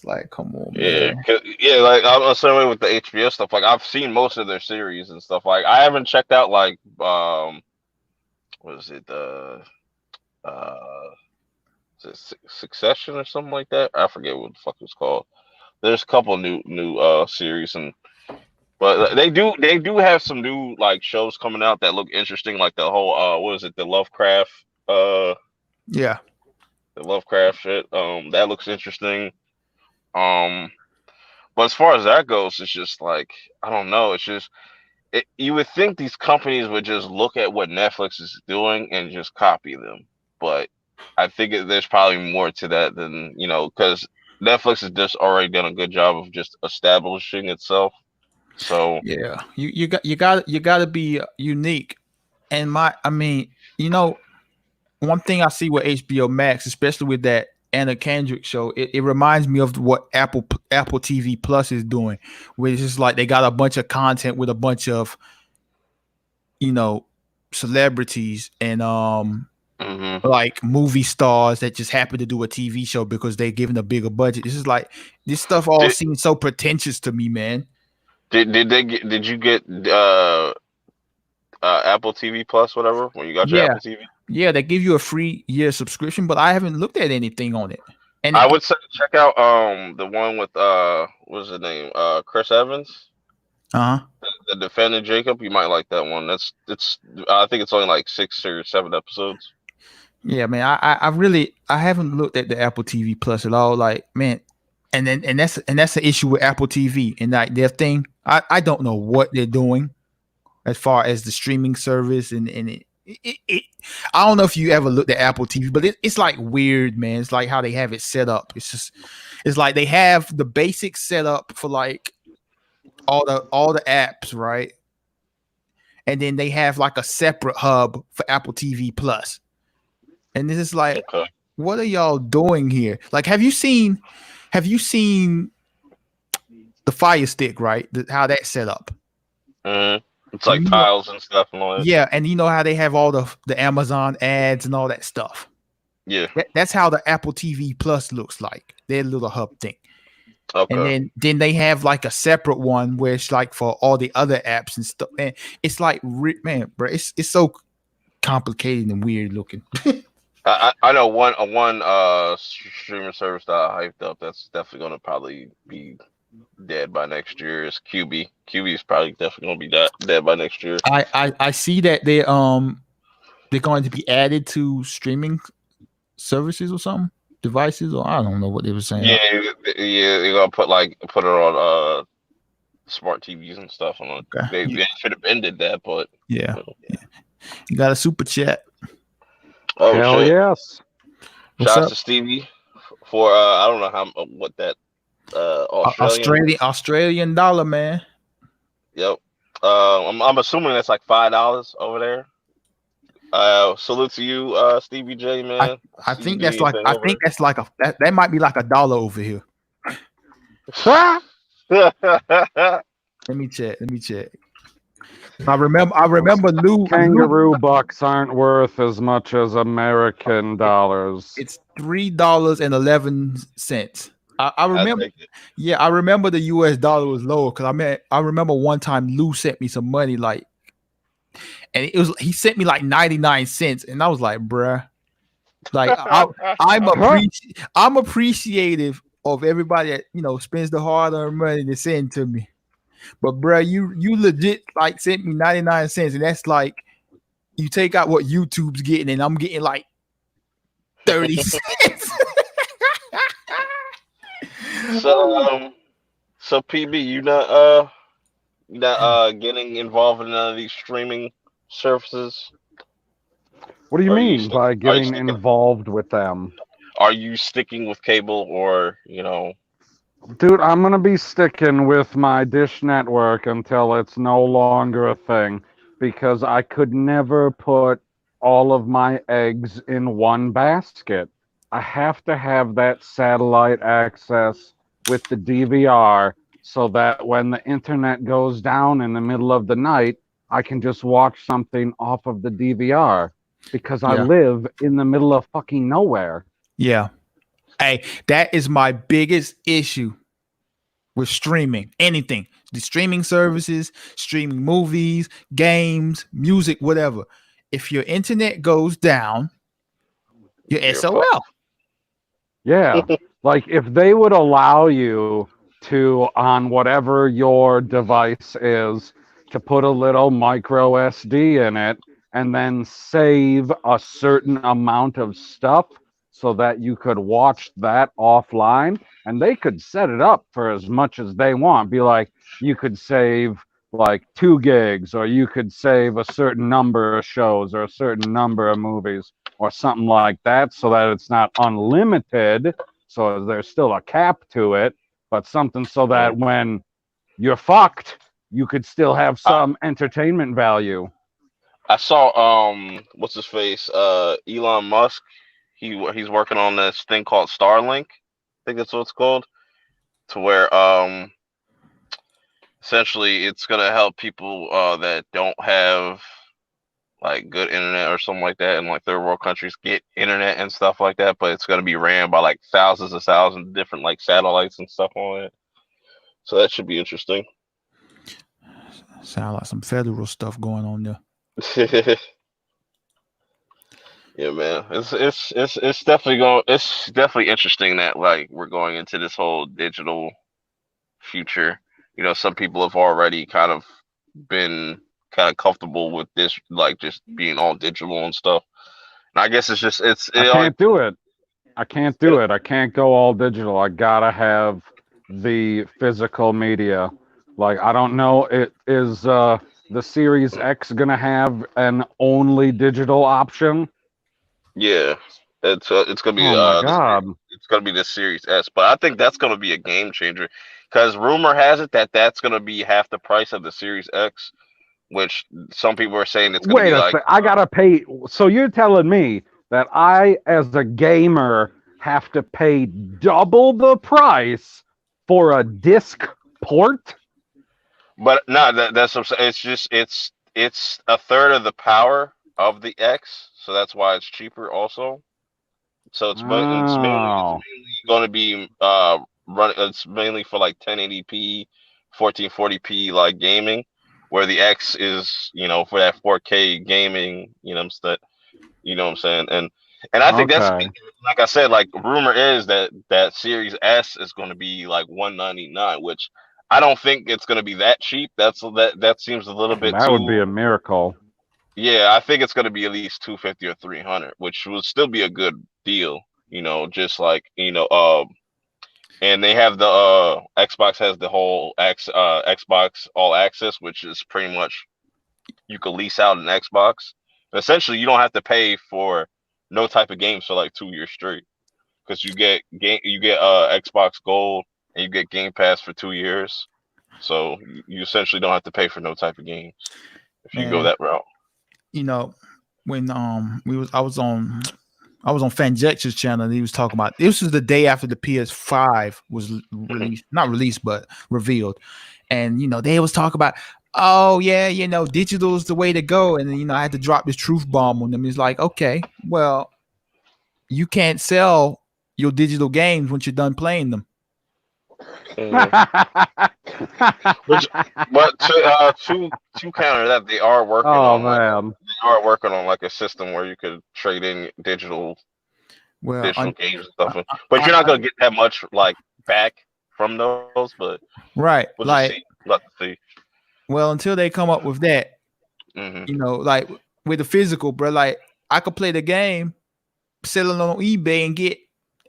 Like, come on,
Yeah,
man.
yeah, like I'm the same way with the HBO stuff. Like I've seen most of their series and stuff. Like I haven't checked out like what is it uh is it Succession or something like that? I forget what the fuck it's called. There's a couple new series, and but they do have some new like shows coming out that look interesting, like the whole what is it, uh
Yeah,
the Lovecraft shit. That looks interesting. Um but as far as that goes, it's just like I don't know, it's just you would think these companies would just look at what Netflix is doing and just copy them. But I think there's probably more to that than, because Netflix has just already done a good job of just establishing itself. So,
yeah. You got to be unique. And I mean, one thing I see with HBO Max, especially with that Anna Kendrick show, it reminds me of what Apple TV Plus is doing, where it's just like they got a bunch of content with a bunch of you know celebrities and
hmm.
like movie stars that just happen to do a TV show because they're given a bigger budget. This is like this stuff all
did,
seems so pretentious to me, man.
did you get Apple TV Plus, whatever, when you got your
Yeah,
Apple TV?
yeah, they give you a free year subscription, but I haven't looked at anything on it. And
I would say check out the one with what's his name, Chris Evans.
uh-huh.
The Defendant Jacob, you might like that one. It's I think it's only like 6 or 7 episodes.
Yeah, man. I haven't looked at the Apple TV Plus at all. Like, man, and that's the issue with Apple TV and like their thing. I don't know what they're doing as far as the streaming service and it I don't know if you ever looked at Apple TV, but it's like weird, man. It's like how they have it set up. It's like they have the basic setup for like all the apps, right? And then they have like a separate hub for Apple TV Plus. And this is like,
Okay.
what are y'all doing here? Like, have you seen the Fire Stick, right? How that's set up?
Hmm. It's
And
like
you know,
tiles and stuff and all that.
yeah, and you know how they have all the Amazon ads and all that stuff.
Yeah.
That's how the Apple TV Plus looks like. Their little hub thing. And
Okay.
then they have like a separate one where it's like for all the other apps and stuff. And it's like, man, bro, it's so complicated and weird looking.
I know one streaming service that I hyped up that's definitely gonna probably be dead by next year is QB. QB is probably definitely gonna be dead by next year.
I see that they're going to be added to streaming services or something, devices, or I don't know what they were saying.
Yeah, yeah, they're gonna put it on smart TVs and stuff.
Okay.
They should have ended that, but
Yeah. You got a super chat.
oh
Hell
shit!
yes.
What's
Shouts
up?
to Stevie for I don't know how what that Australian.
Australian dollar, man.
Yep. I'm assuming that's like $5 over there. Salute to you, Stevie J,
I
man.
I
See you
think
do
that's like
anything
I
over
think that's like that might be like $1 over here.
there.
Let me check. Let me check. I remember Lou.
Kangaroo bucks aren't worth as much as American dollars.
It's $3.11. I
I
remember.
take it.
Yeah, I remember the U.S. dollar was lower because I remember one time Lou sent me some money like, and it was he sent me like 99 cents, and I was like, bruh, like I'm appreciative of everybody that spends the hard earned money to send to me. But bruh, you legit like sent me 99 cents, and that's like you take out what YouTube's getting, and I'm getting like 30 cents.
So so PB, you not getting involved in none of these streaming services?
What do you
Are you
mean
stick
by
are you
getting
sticking
involved with them?
are you sticking with cable or you know?
Dude, I'm gonna be sticking with my Dish Network until it's no longer a thing because I could never put all of my eggs in one basket. I have to have that satellite access with the DVR so that when the internet goes down in the middle of the night, I can just watch something off of the DVR because I
Yeah,
live in the middle of fucking nowhere.
yeah. Hey, that is my biggest issue with streaming anything. The streaming services, streaming movies, games, music, whatever. If your internet goes down, you're
You're
SOL.
fucked.
Yeah. Like if they would allow you to, on whatever your device is, to put a little micro SD in it and then save a certain amount of stuff so that you could watch that offline and they could set it up for as much as they want. Be like, you could save like 2 gigs or you could save a certain number of shows or a certain number of movies or something like that so that it's not unlimited. So there's still a cap to it, but something so
Mm.
that when you're fucked, you could still have
I,
some entertainment value.
I saw what's his face Elon Musk. He's working on this thing called Starlink. I think that's what it's called. To where essentially it's gonna help people that don't have like good internet or something like that in like third world countries get internet and stuff like that, but it's gonna be ran by like thousands of different like satellites and stuff on it. So that should be interesting.
Sound like some federal stuff going on there.
Yeah, man. It's definitely going. It's definitely interesting that like we're going into this whole digital future. You know, some people have already kind of been kind of comfortable with this, like just being all digital and stuff. And I guess it's just
I
like
can't do it. I can't do it. I can't go all digital. I gotta have the physical media. Like I don't know, it is the Series X gonna have an only digital option?
yeah, it's gonna be
Oh my god.
it's gonna be the Series S, but I think that's gonna be a game changer because rumor has it that that's gonna be half the price of the Series X, which some people are saying it's gonna
Wait
be
a
like
sec. I gotta pay. So you're telling me that I, as a gamer, have to pay double the price for a disc port?
but no, that's what I'm saying. It's just it's a third of the power of the X, so that's why it's cheaper also. So it's
Oh,
mainly going to be run. It's mainly for like 1080p, 1440p like gaming, where the X is for that 4K gaming. You know what I'm saying, and I think that's
okay.
like I said, like rumor is that Series S is going to be like 199, which I don't think it's going to be that cheap. That seems a little bit
That would be
too.
a miracle.
Yeah, I think it's going to be at least 250 or 300, which would still be a good deal. Just like and they have the Xbox has the whole Xbox All Access, which is pretty much you could lease out an Xbox. Essentially, you don't have to pay for no type of games for like 2 years straight. because you get Xbox Gold and you get Game Pass for 2 years. So you essentially don't have to pay for no type of games if you go
Man,
that route.
you know, when I was on Fanjex's channel and he was talking about this was the day after the PS5 was released, not released, but revealed. And they was talking about, oh yeah, digital is the way to go. And then, I had to drop this truth bomb on them. It's like, okay, well, you can't sell your digital games once you're done playing them.
Which, but to counter that, they are working
Oh
on
man.
like a system where you could trade in digital
Well,
games and stuff. But you're not gonna get that much like back from those. But
right,
we'll just
like,
see. Let's see.
well, until they come up with that,
Mm-hmm.
like with the physical, bro, like I could play the game, sell it on eBay, and get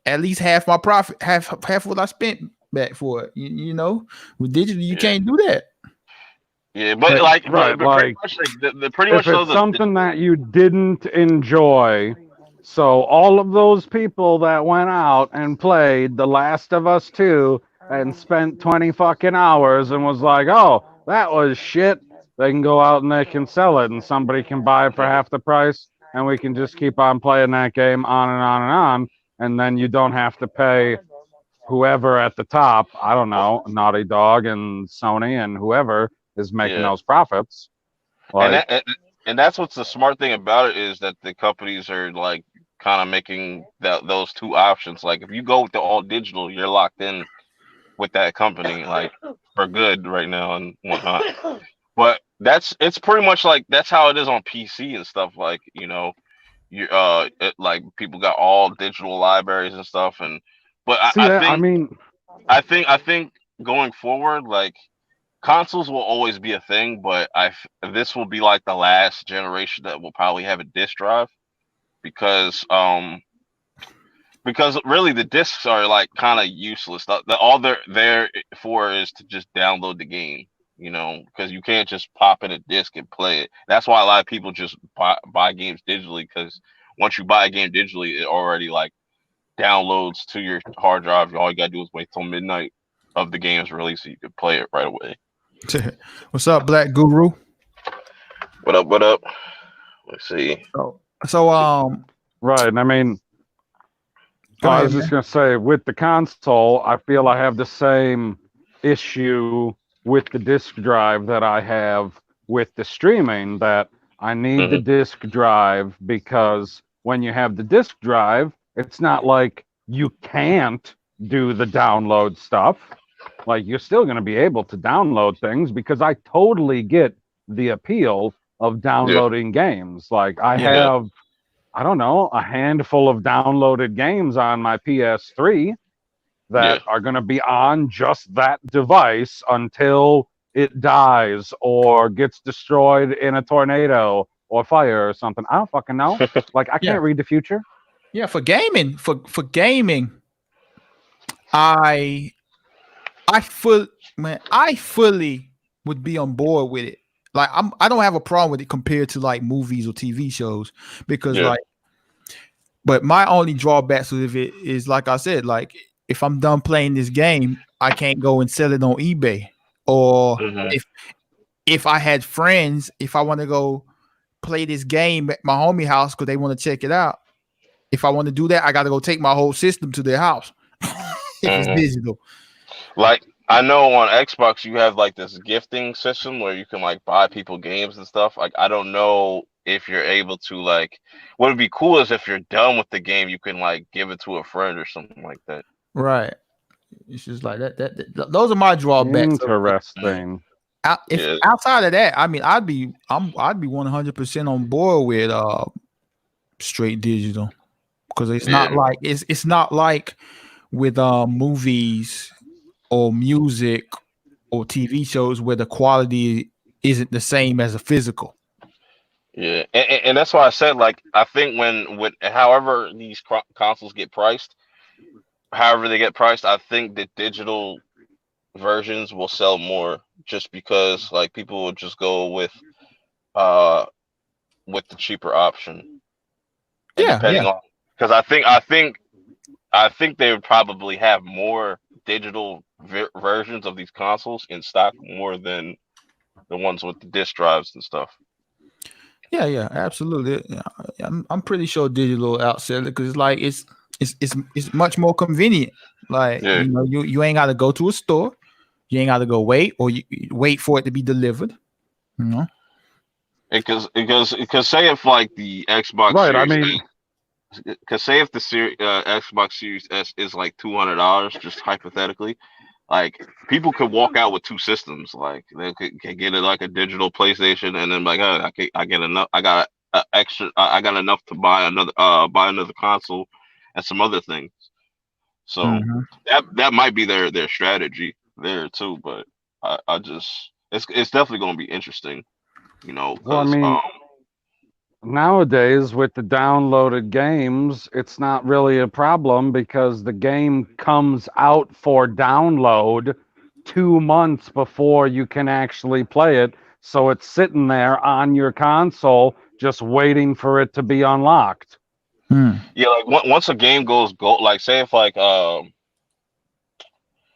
at least half my profit, half what I spent back for it. With digital, you can't do that.
Yeah, but
right,
but pretty
like
much the pretty
if
much though
it's something that you didn't enjoy, so all of those people that went out and played The Last of Us 2 and spent 20 fucking hours and was like, oh, that was shit, they can go out and they can sell it and somebody can buy it for half the price and we can just keep on playing that game on and on and on. And then you don't have to pay whoever at the top, I don't know, Naughty Dog and Sony and whoever is making
yeah.
those profits. Like,
And that's what's the smart thing about it is that the companies are like kind of making those two options. Like if you go with the all digital, you're locked in with that company like for good right now and whatnot. But it's pretty much like that's how it is on PC and stuff. Like you like people got all digital libraries and stuff. And but
see that? I mean,
I think going forward, like consoles will always be a thing, but this will be like the last generation that will probably have a disk drive because really the discs are like kind of useless. All they're there for is to just download the game, because you can't just pop in a disc and play it. That's why a lot of people just buy games digitally because once you buy a game digitally, it already like downloads to your hard drive. All you gotta do is wait till midnight of the game's release so you can play it right away.
What's up, Black Guru?
What up? What up? Let's see.
So
right. I mean,
go
I
ahead,
was just
man.
going to say, with the console, I feel I have the same issue with the disk drive that I have with the streaming, that I need the disk drive because when you have the disk drive, it's not like you can't do the download stuff. Like, you're still going to be able to download things because I totally get the appeal of downloading games. Like, I have, I don't know, a handful of downloaded games on my PS3 that are going to be on just that device until it dies or gets destroyed in a tornado or fire or something. I don't fucking know. Like, I can't read the future.
Yeah, for gaming, for gaming, I fully would be on board with it. Like I don't have a problem with it compared to like movies or TV shows because but my only drawbacks with it is like I said, like if I'm done playing this game, I can't go and sell it on eBay. Or if I had friends, if I want to go play this game at my homie house because they want to check it out, if I want to do that, I got to go take my whole system to their house if it's digital.
Like I know on Xbox you have like this gifting system where you can like buy people games and stuff. Like I don't know if you're able to like. What would be cool is if you're done with the game, you can like give it to a friend or something like that.
Right. It's just like that those are my drawbacks.
Interesting.
If outside of that, I mean, I'd be 100% on board with straight digital because it's not like it's not like with movies or music or TV shows where the quality isn't the same as a physical.
Yeah, and that's why I said like I think when however these consoles get priced, however they get priced, I think the digital versions will sell more just because like people will just go with the cheaper option. And depending on because I think I think they would probably have more digital versions of these consoles in stock more than the ones with the disk drives and stuff.
Yeah, absolutely. Yeah, I'm pretty sure digital outsells it because like it's much more convenient. Like
Yeah,
you ain't got to go to a store, you ain't got to go wait or you wait for it to be delivered. You know.
because say if like the Xbox
Right. I
Series
mean,
because say if the Xbox Series S is like $200, just hypothetically, like people could walk out with two systems. Like they could get it like a digital PlayStation, and then like I get enough. I got extra. I got enough to buy another console and some other things. So
Mhm.
that might be their strategy there too. But I just it's definitely going to be interesting,
well, I
because
mean, nowadays with the downloaded games, it's not really a problem because the game comes out for download 2 months before you can actually play it. So it's sitting there on your console just waiting for it to be unlocked.
Hmm.
yeah, like once a game goes gold, like say if like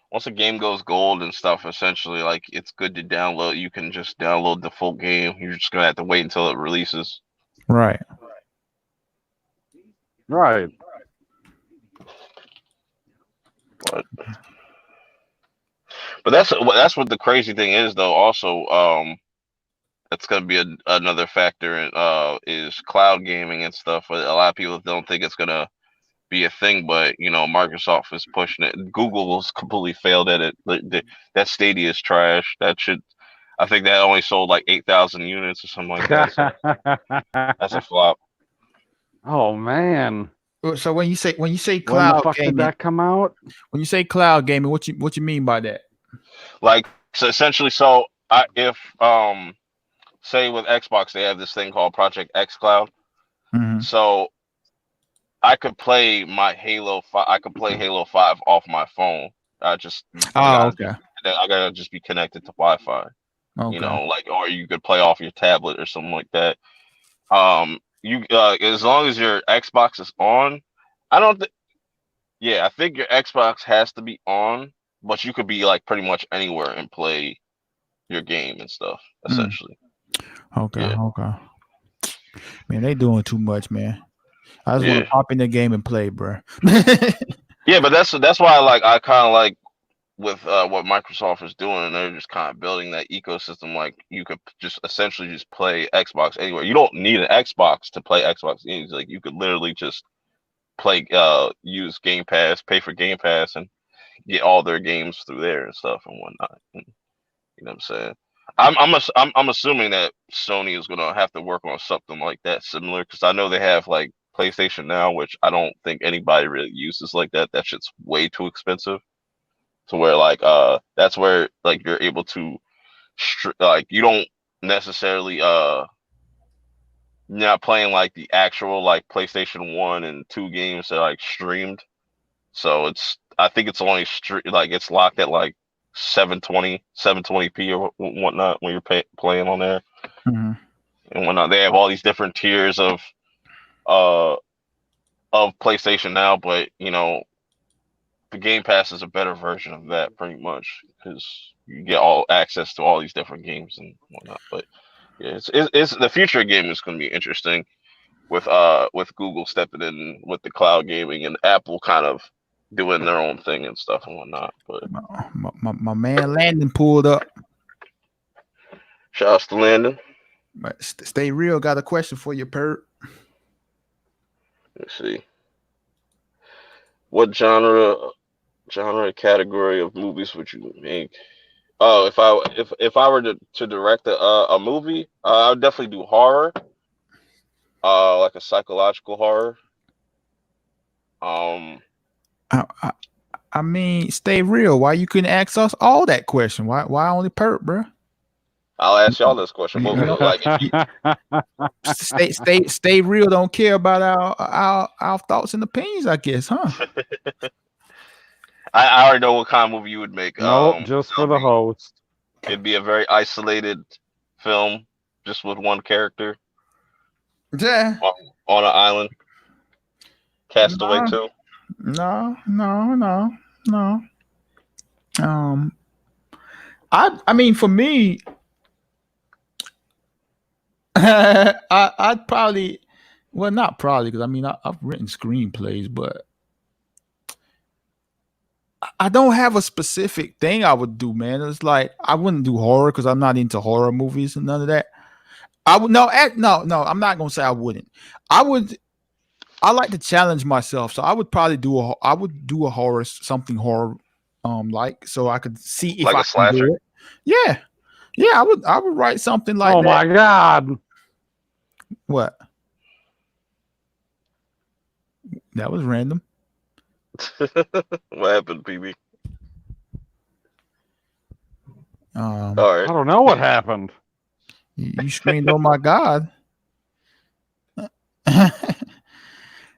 once a game goes gold and stuff, essentially, like it's good to download. You can just download the full game. You're just gonna have to wait until it releases.
Right.
Right.
But that's what the crazy thing is, though. Also, that's gonna be another factor in is cloud gaming and stuff. A lot of people don't think it's gonna be a thing, but Microsoft is pushing it. Google's completely failed at it. That Stadia is trash. That should. I think that only sold like 8,000 units or something like that. So that's a flop.
Oh man.
So when you say
When the
cloud
fuck did
gaming,
that come out?
when you say cloud gaming, what you mean by that?
Like so essentially, if say with Xbox they have this thing called Project X Cloud.
Hmm.
So I could play my Halo 5. I could play Halo 5 off my phone.
Oh, okay.
I gotta just be connected to Wi-Fi.
Okay.
Like, or you could play off your tablet or something like that. You as long as your Xbox is on, I don't think. Yeah, I think your Xbox has to be on, but you could be like pretty much anywhere and play your game and stuff.
Mm.
Essentially,
Okay.
yeah,
Okay. Man, they doing too much, man. I just want to
yeah,
pop in the game and play, bro.
yeah. But that's why I kind of like with what Microsoft is doing, and they're just kind of building that ecosystem. Like you could just essentially just play Xbox anywhere. You don't need an Xbox to play Xbox games. Like you could literally just use Game Pass, pay for Game Pass, and get all their games through there and stuff and whatnot. And, you know what I'm saying? I'm assuming that Sony is gonna have to work on something like that similar, because I know they have like PlayStation Now, which I don't think anybody really uses like that. That shit's way too expensive. To where like that's where like you're able to like you don't necessarily you're not playing like the actual like PlayStation 1 and 2 games that are like streamed. So I think it's only like it's locked at like 720p or whatnot when you're playing on there
Hmm.
and whatnot. They have all these different tiers uh of PlayStation Now, but the Game Pass is a better version of that pretty much, because you get all access to all these different games and whatnot. But yeah, it's the future of gaming is going to be interesting with Google stepping in with the cloud gaming and Apple kind of doing their own thing and stuff and whatnot. But
My man Landon pulled up.
shout outs to Landon.
But stay real. Got a question for you, Perp.
Let's see. What genre category of movies would you make? Oh, if I were to direct a movie, I would definitely do horror, like a psychological horror. Um,
I, I, I mean, stay real. Why you couldn't ask us all that question? Why only Perp, bro?
I'll ask y'all this question,
You
both of
know,
you. Like, if you,
stay real. Don't care about our thoughts and opinions. I guess, huh?
I already know what kind of movie you would make.
Nope, just for the host.
It'd be a very isolated film, just with one character
Yeah.
on an island. Castaway
Nah,
too.
No, no, no, no. Um, I mean, for me, I'd probably, well, not probably, because I mean, I've written screenplays, but I don't have a specific thing I would do, man. It's like I wouldn't do horror because I'm not into horror movies and none of that. I would no, no, no. I'm not gonna say I wouldn't. I would. I like to challenge myself, so I would probably do a. I would do a horror, something horror, like so I could see if
Like
I
a
can do
slasher.
it. Yeah, yeah. I would. I would write something like
Oh
that.
my god.
What? That was random.
What happened, PB?
Um,
All
I
right.
don't know what happened.
you screamed, "Oh my god!"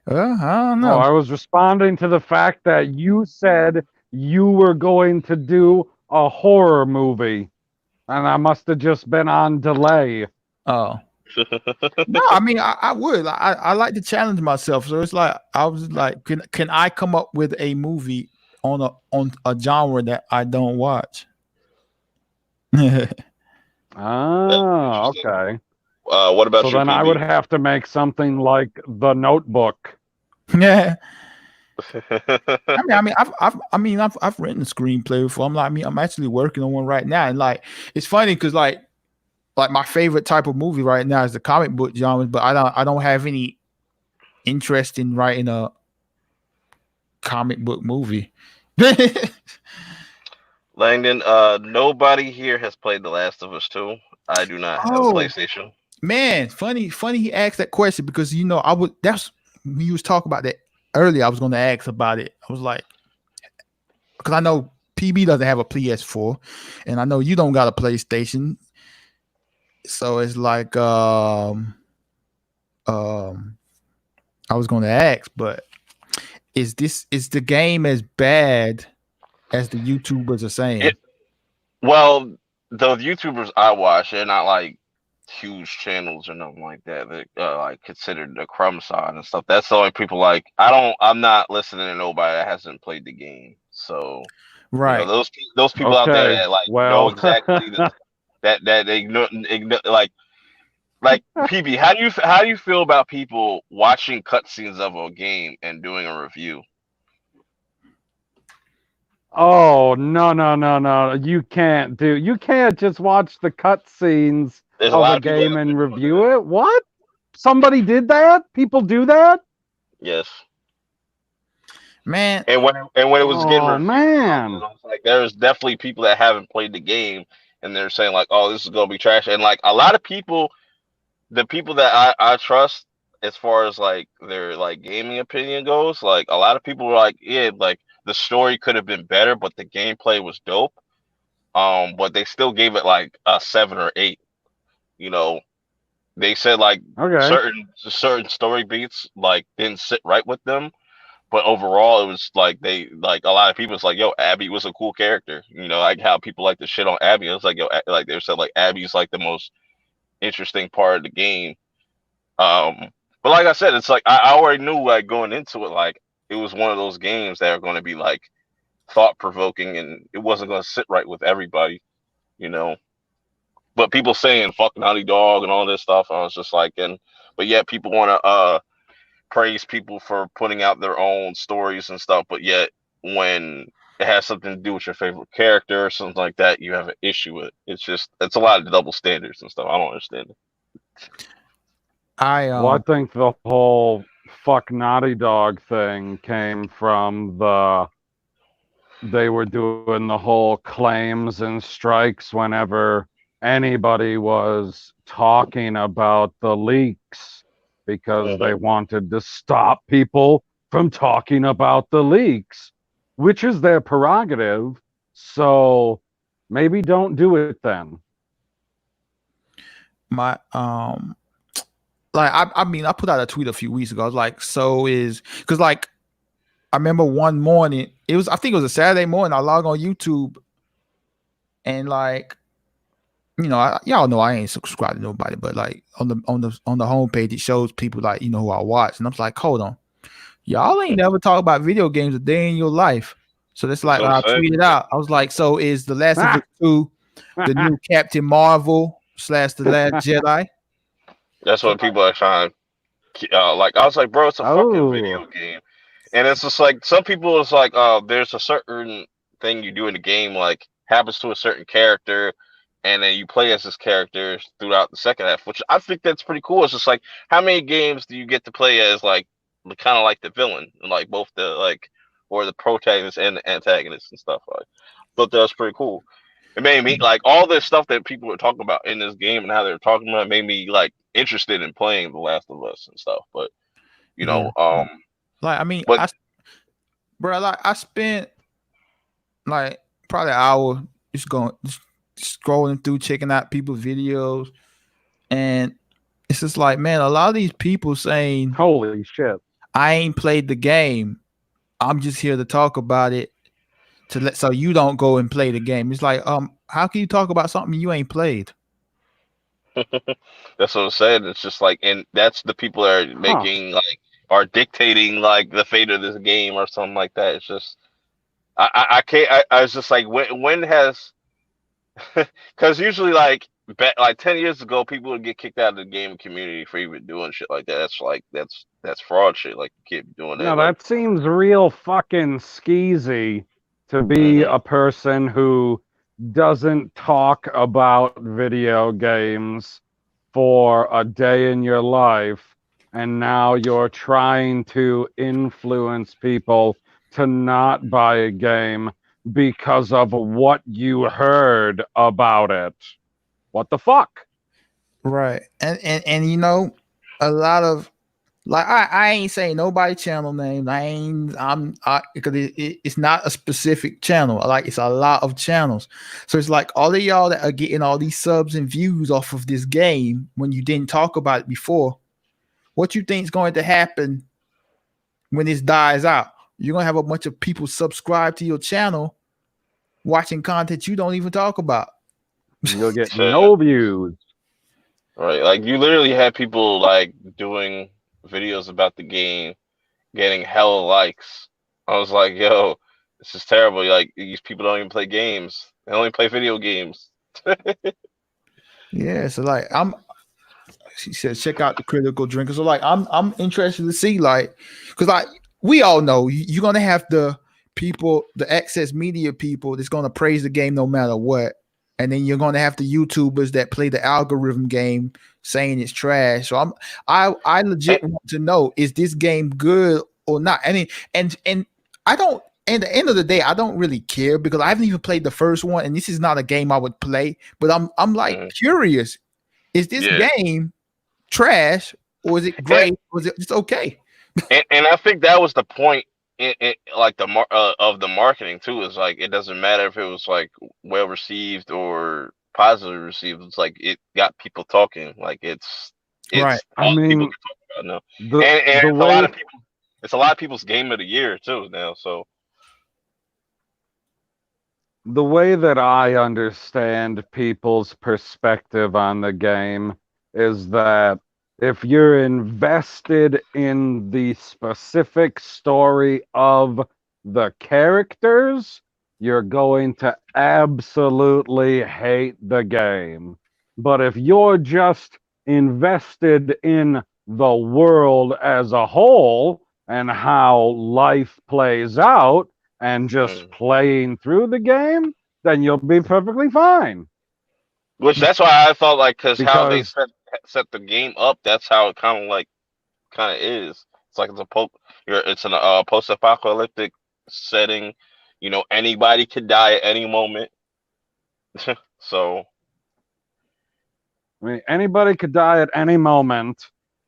Well, I don't
Oh,
know.
I was responding to the fact that you said you were going to do a horror movie, and I must have just been on delay.
Oh. No, I mean I would. I like to challenge myself. So it's like I was like, can I come up with a movie on a genre that I don't watch?
That's
Ah,
interesting.
okay.
What
So
about you,
then I would
PB?
have to make something like The Notebook.
Yeah. I've written a screenplay before. I'm actually working on one right now, and like it's funny because like my favorite type of movie right now is the comic book genre, but I don't have any interest in writing a comic book movie.
Langdon, nobody here has played The Last of Us 2. I do not have a
Oh,
PlayStation.
man, funny he asked that question because I would that's when you was talking about that earlier. I was going to ask about it. I was like, because I know PB doesn't have a PS4, and I know you don't got a PlayStation, so it's like um I was going to ask, but is the game as bad as the YouTubers are
It
saying?
well, the YouTubers I watch, they're not like huge channels or nothing like that. They like considered the crumb side and stuff. That's the only people like. I'm not listening to nobody that hasn't played the game. So
Right.
those people out there
Okay,
that like know
well,
exactly that they ignore like PB. How do you feel about people watching cutscenes of a game and doing a review?
oh, no, no, no, no. You can't just watch the cutscenes
There's a
of
lot
a
of people
game
out there
and
doing that.
review it. What? Somebody did that? People do that?
Yes.
Man,
And when it was getting
Oh,
reviewed and stuff, and
man.
I was like, there's definitely people that haven't played the game, and they're saying like, "Oh, this is gonna be trash." And like a lot of people, the people that I trust, as far as like their like gaming opinion goes, like a lot of people were like, "Yeah, like the story could have been better, but the gameplay was dope." But they still gave it like a 7 or 8. You know, they said like
Okay.
certain story beats like didn't sit right with them, but overall it was like they like a lot of people was like, yo, Abby was a cool character. Like how people like to shit on Abby. It was like, yo, like they said like Abby's like the most interesting part of the game. But like I said, it's like I already knew like going into it, like it was one of those games that are going to be like thought provoking, and it wasn't going to sit right with everybody, you know. But people saying fuck Naughty Dog and all this stuff, I was just like, but yet people want to praise people for putting out their own stories and stuff, but yet when it has something to do with your favorite character or something like that, you have an issue with it. It's a lot of double standards and stuff. I don't understand it.
I
Well, I think the whole fuck Naughty Dog thing came from they were doing the whole claims and strikes whenever anybody was talking about the leaks because they
Hmm.
wanted to stop people from talking about the leaks, which is their prerogative. So maybe don't do it then.
my like I mean I put out a tweet a few weeks ago. I was like, so is because like I remember one morning I think it was a Saturday morning. I log on YouTube and like y'all know I ain't subscribed to nobody, but like on the homepage it shows people like who I watch, and I'm like, hold on. y'all ain't never talk about video games a day in your life. So that's
That's
like
what
when
I'm
I
saying.
tweeted out, I was like, so is The Last of Us 2 the new Captain Marvel slash The Last Jedi?
That's
So
what people are trying. Like I was like, bro, it's a fucking
Oh,
video game, and it's just like some people. It's like, there's a certain thing you do in the game, like happens to a certain character, and then you play as this character throughout the second half, which I think that's pretty cool. It's just like, how many games do you get to play as like kind of like the villain, like both the like or the protagonist and the antagonist and stuff like. But that's pretty cool. It made me like all this stuff that people were talking about in this game and how they were talking about it made me like interested in playing The Last of Us and stuff. But you
yeah,
know,
like I mean,
but
bro, like I spent like probably an hour just going, just scrolling through, checking out people's videos, and it's just like, man, a lot of these people saying
holy shit.
I ain't played the game. I'm just here to talk about it to let so you don't go and play the game. It's like, how can you talk about something you ain't played?
that's what I'm saying. It's just like, and that's the people that are
Huh.
making like are dictating like the fate of this game or something like that. It's just I can't. I was just like, when has because usually like back like 10 years ago, people would get kicked out of the gaming community for even doing shit like that. That's like that's fraud shit. Like you can't be doing
No,
that. Like,
that seems real fucking skeezy to be
hmm
a person who doesn't talk about video games for a day in your life, and now you're trying to influence people to not buy a game because of what you heard about it. What the fuck?
Right. And you know, a lot of like I ain't saying nobody channel names. I ain't I because it's not a specific channel. Like it's a lot of channels. So it's like all of y'all that are getting all these subs and views off of this game when you didn't talk about it before. What you think is going to happen when this dies out? You're gonna have a bunch of people subscribe to your channel watching content you don't even talk about.
You'll get
shit.
no views.
Right. Like you literally had people like doing videos about the game, getting hella likes. I was like, yo, this is terrible. Like these people don't even play games. They only play video games.
Yeah, so like she says check out the critical drinker. So like I'm interested to see like because like we all know you're gonna have the people, the excess media people that's gonna praise the game no matter what. And then you're gonna have the YouTubers that play the algorithm game saying it's trash. So I
And,
legit want to know, is this game good or not? I mean, and I don't, at the end of the day, I don't really care because I haven't even played the first one, and this is not a game I would play, but I'm like
mhm,
curious. Is this
yeah.
game trash or is it
And,
great? Or is it just okay?
and I think that was the point like of the marketing too, is like it doesn't matter if it was like well received or positively received. It's like it got people talking. Like
Right.
it's
I
all people
mean,
can talk about now.
the
And
the
it's a lot
way
of people, it's a lot of people's game of the year too now. So
the way that I understand people's perspective on the game is that if you're invested in the specific story of the characters, you're going to absolutely hate the game. But if you're just invested in the world as a whole and how life plays out, and just
mm.
playing through the game, then you'll be perfectly fine.
Which that's why I thought like because how they
Because
set the game up, that's how it kind of is. It's like it's an post-apocalyptic setting. You know, anybody could die at any moment. So,
I mean, anybody could die at any moment.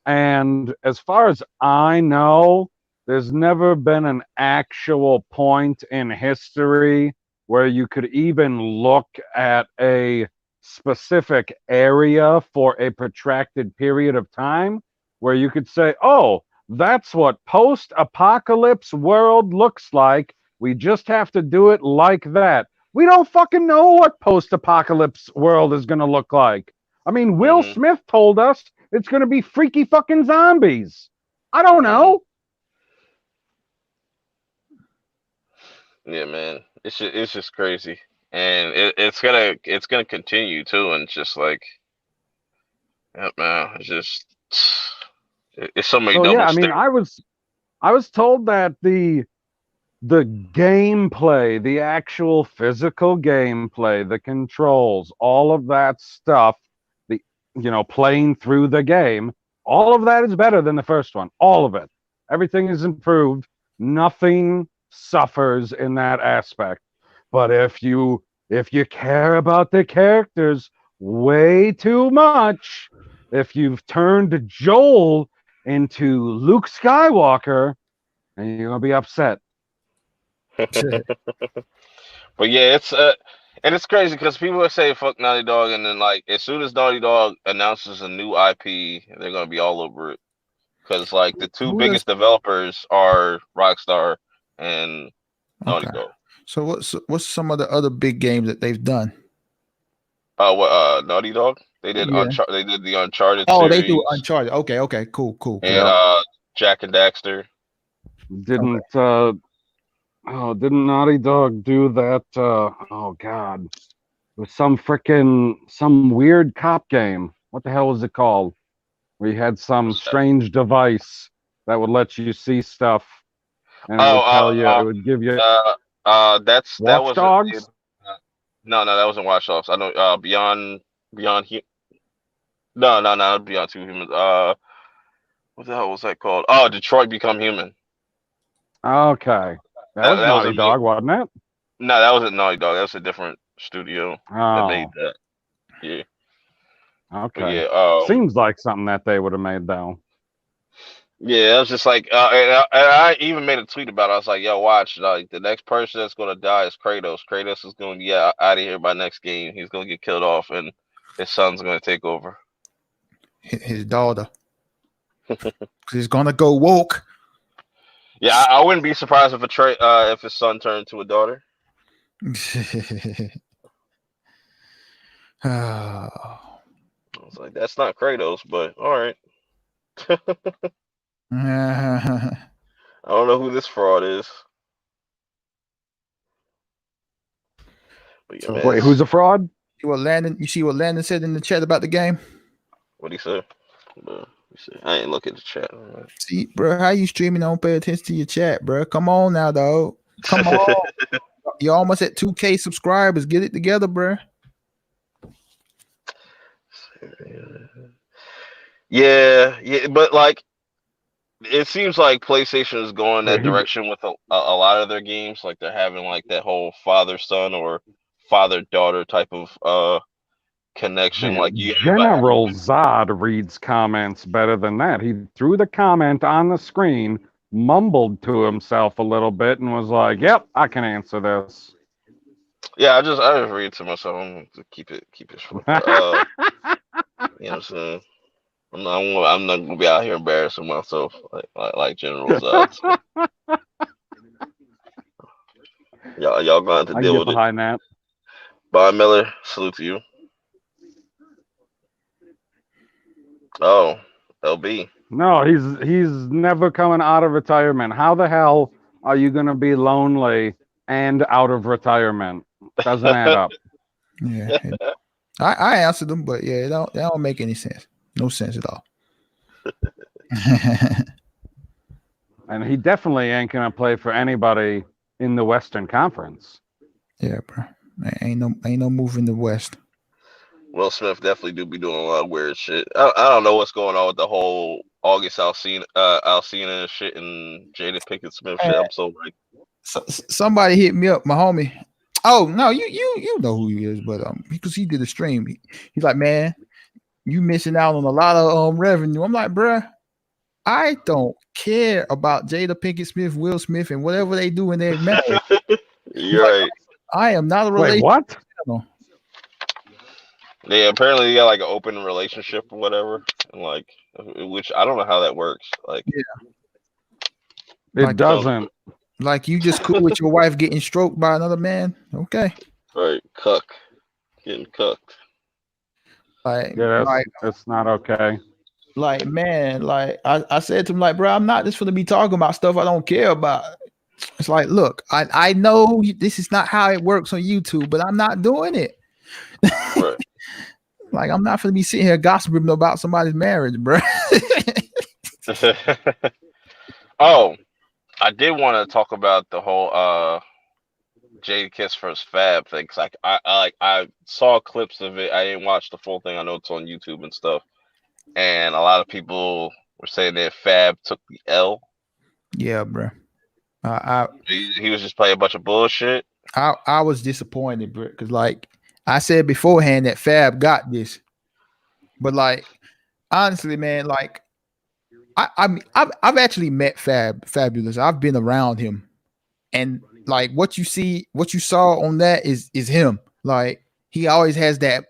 And as far as I know, there's never been an actual point in history where you could even look at a specific area for a protracted period of time where you could say, oh, that's what post apocalypse world looks like. We just have to do it like that. We don't fucking know what post apocalypse world is going to look like. I mean, Will
hmm
Smith told us it's going to be freaky fucking zombies. I don't
hmm
know.
Yeah, man. It's just crazy, and it's gonna continue too. And it's just like, yeah, man. It's just it's so many
So yeah,
double
I mean,
standards.
I was told that the gameplay, the actual physical gameplay, the controls, all of that stuff, the playing through the game, all of that is better than the first one. All of it. Everything is improved. Nothing suffers in that aspect. But if you care about the characters way too much, if you've turned Joel into Luke Skywalker, and you're gonna be upset.
But yeah, and it's crazy because people will say fuck Naughty Dog, and then like as soon as Naughty Dog announces a new IP, they're gonna be all over it. Because like the two
Who does?
biggest developers are Rockstar and Naughty
Okay.
Dog.
So what's some of the other big games that they've done?
What Naughty Dog?
Yeah.
They did the Uncharted
Oh, they do
series
Uncharted. Okay. Cool.
and
Yep.
Jack and Daxter.
Didn't didn't Naughty Dog do that? Oh God, it was some weird cop game. What the hell was it called? Where you had some
What's that?
strange device that would let you see stuff, and it would
Oh,
tell you, it would give you
that
Watch
wasn't
Dogs.
no, that wasn't Watch Dogs. I know Beyond no, not Beyond Two Humans. What the hell was that called? Oh, Detroit Become Human.
Okay, that was
That was
Naughty
a made
Dog, wasn't it?
no, that wasn't Naughty Dog. That was a different studio that made
Oh,
that. Yeah, but
okay.
yeah,
Seems like something that they would have made though.
yeah, I was just like, and I even made a tweet about it. I was like, yo, watch, like the next person that's gonna die is Kratos. Kratos is gonna be out of here by next game. He's gonna get killed off, and his son's gonna take over.
His daughter. Because he's gonna go woke.
Yeah, I wouldn't be surprised if his son turned to a daughter.
Oh.
I was like, that's not Kratos, but all right. I don't know who this fraud is, but yeah,
So
man,
Wait, who's a fraud?
you see what Landon said in the chat about the game?
what he say? I ain't look at the chat.
See, bro, how you streaming? Don't pay attention to your chat, bro. Come on now, dog. Come on. You're almost at 2K subscribers. Get it together, bro.
Yeah, but like it seems like PlayStation is going that
Wait,
direction with a lot of their games. Like they're having like that whole father son or father daughter type of connection. Like
man,
you have
General Zod reads comments better than that. He threw the comment on the screen, mumbled to himself a little bit, and was like, "Yep, I can answer this."
yeah. I just read to myself. I'm gonna keep it short. But, you know what I'm saying. I'm not gonna be out here embarrassing myself like General Zod. So. Y'all gonna have to
I can
deal
get
with it.
behind that.
Bob Miller, salute to you. Oh, LB.
No, he's never coming out of retirement. How the hell are you gonna be lonely and out of retirement? Doesn't add up.
Yeah. I answered them, but yeah, they don't make any sense. No sense at all.
And he definitely ain't gonna play for anybody in the Western Conference.
Yeah, bro. Ain't no move in the West.
Will Smith definitely do be doing a lot of weird shit. I don't know what's going on with the whole August Alsina shit and Jada Pinkett Smith shit. I'm so like,
Somebody hit me up, my homie. Oh no, you know who he is, but because he did a stream, he's like, man, you missing out on a lot of revenue. I'm like, bruh, I don't care about Jada Pinkett Smith, Will Smith, and whatever they do in their marriage.
you're
like,
right.
I am not a
Wait,
relationship
what?
channel.
Yeah, apparently they got like an open relationship or whatever, and like, which I don't know how that works. Like,
It
Like-
doesn't.
Like you just cool with your wife getting stroked by another man. Okay.
right, getting cucked.
Like,
Yeah,
like,
it's not okay.
man, like I said to him, like, bro, I'm not just gonna be talking about stuff I don't care about. It's like, look, I know this is not how it works on YouTube, but I'm not doing it.
Right.
Like, I'm not gonna be sitting here gossiping about somebody's marriage, bro.
Oh, I did want to talk about the whole Jada Kiss vs Fab thing. 'Cause I saw clips of it. I didn't watch the full thing. I know it's on YouTube and stuff. And a lot of people were saying that Fab took the L.
Yeah, bro. I
He was just playing a bunch of bullshit.
I was disappointed, bro, because like I said beforehand that Fab got this, but like honestly, man, like I've actually met Fabulous. I've been around him, and like what you saw on that is him. Like he always has that,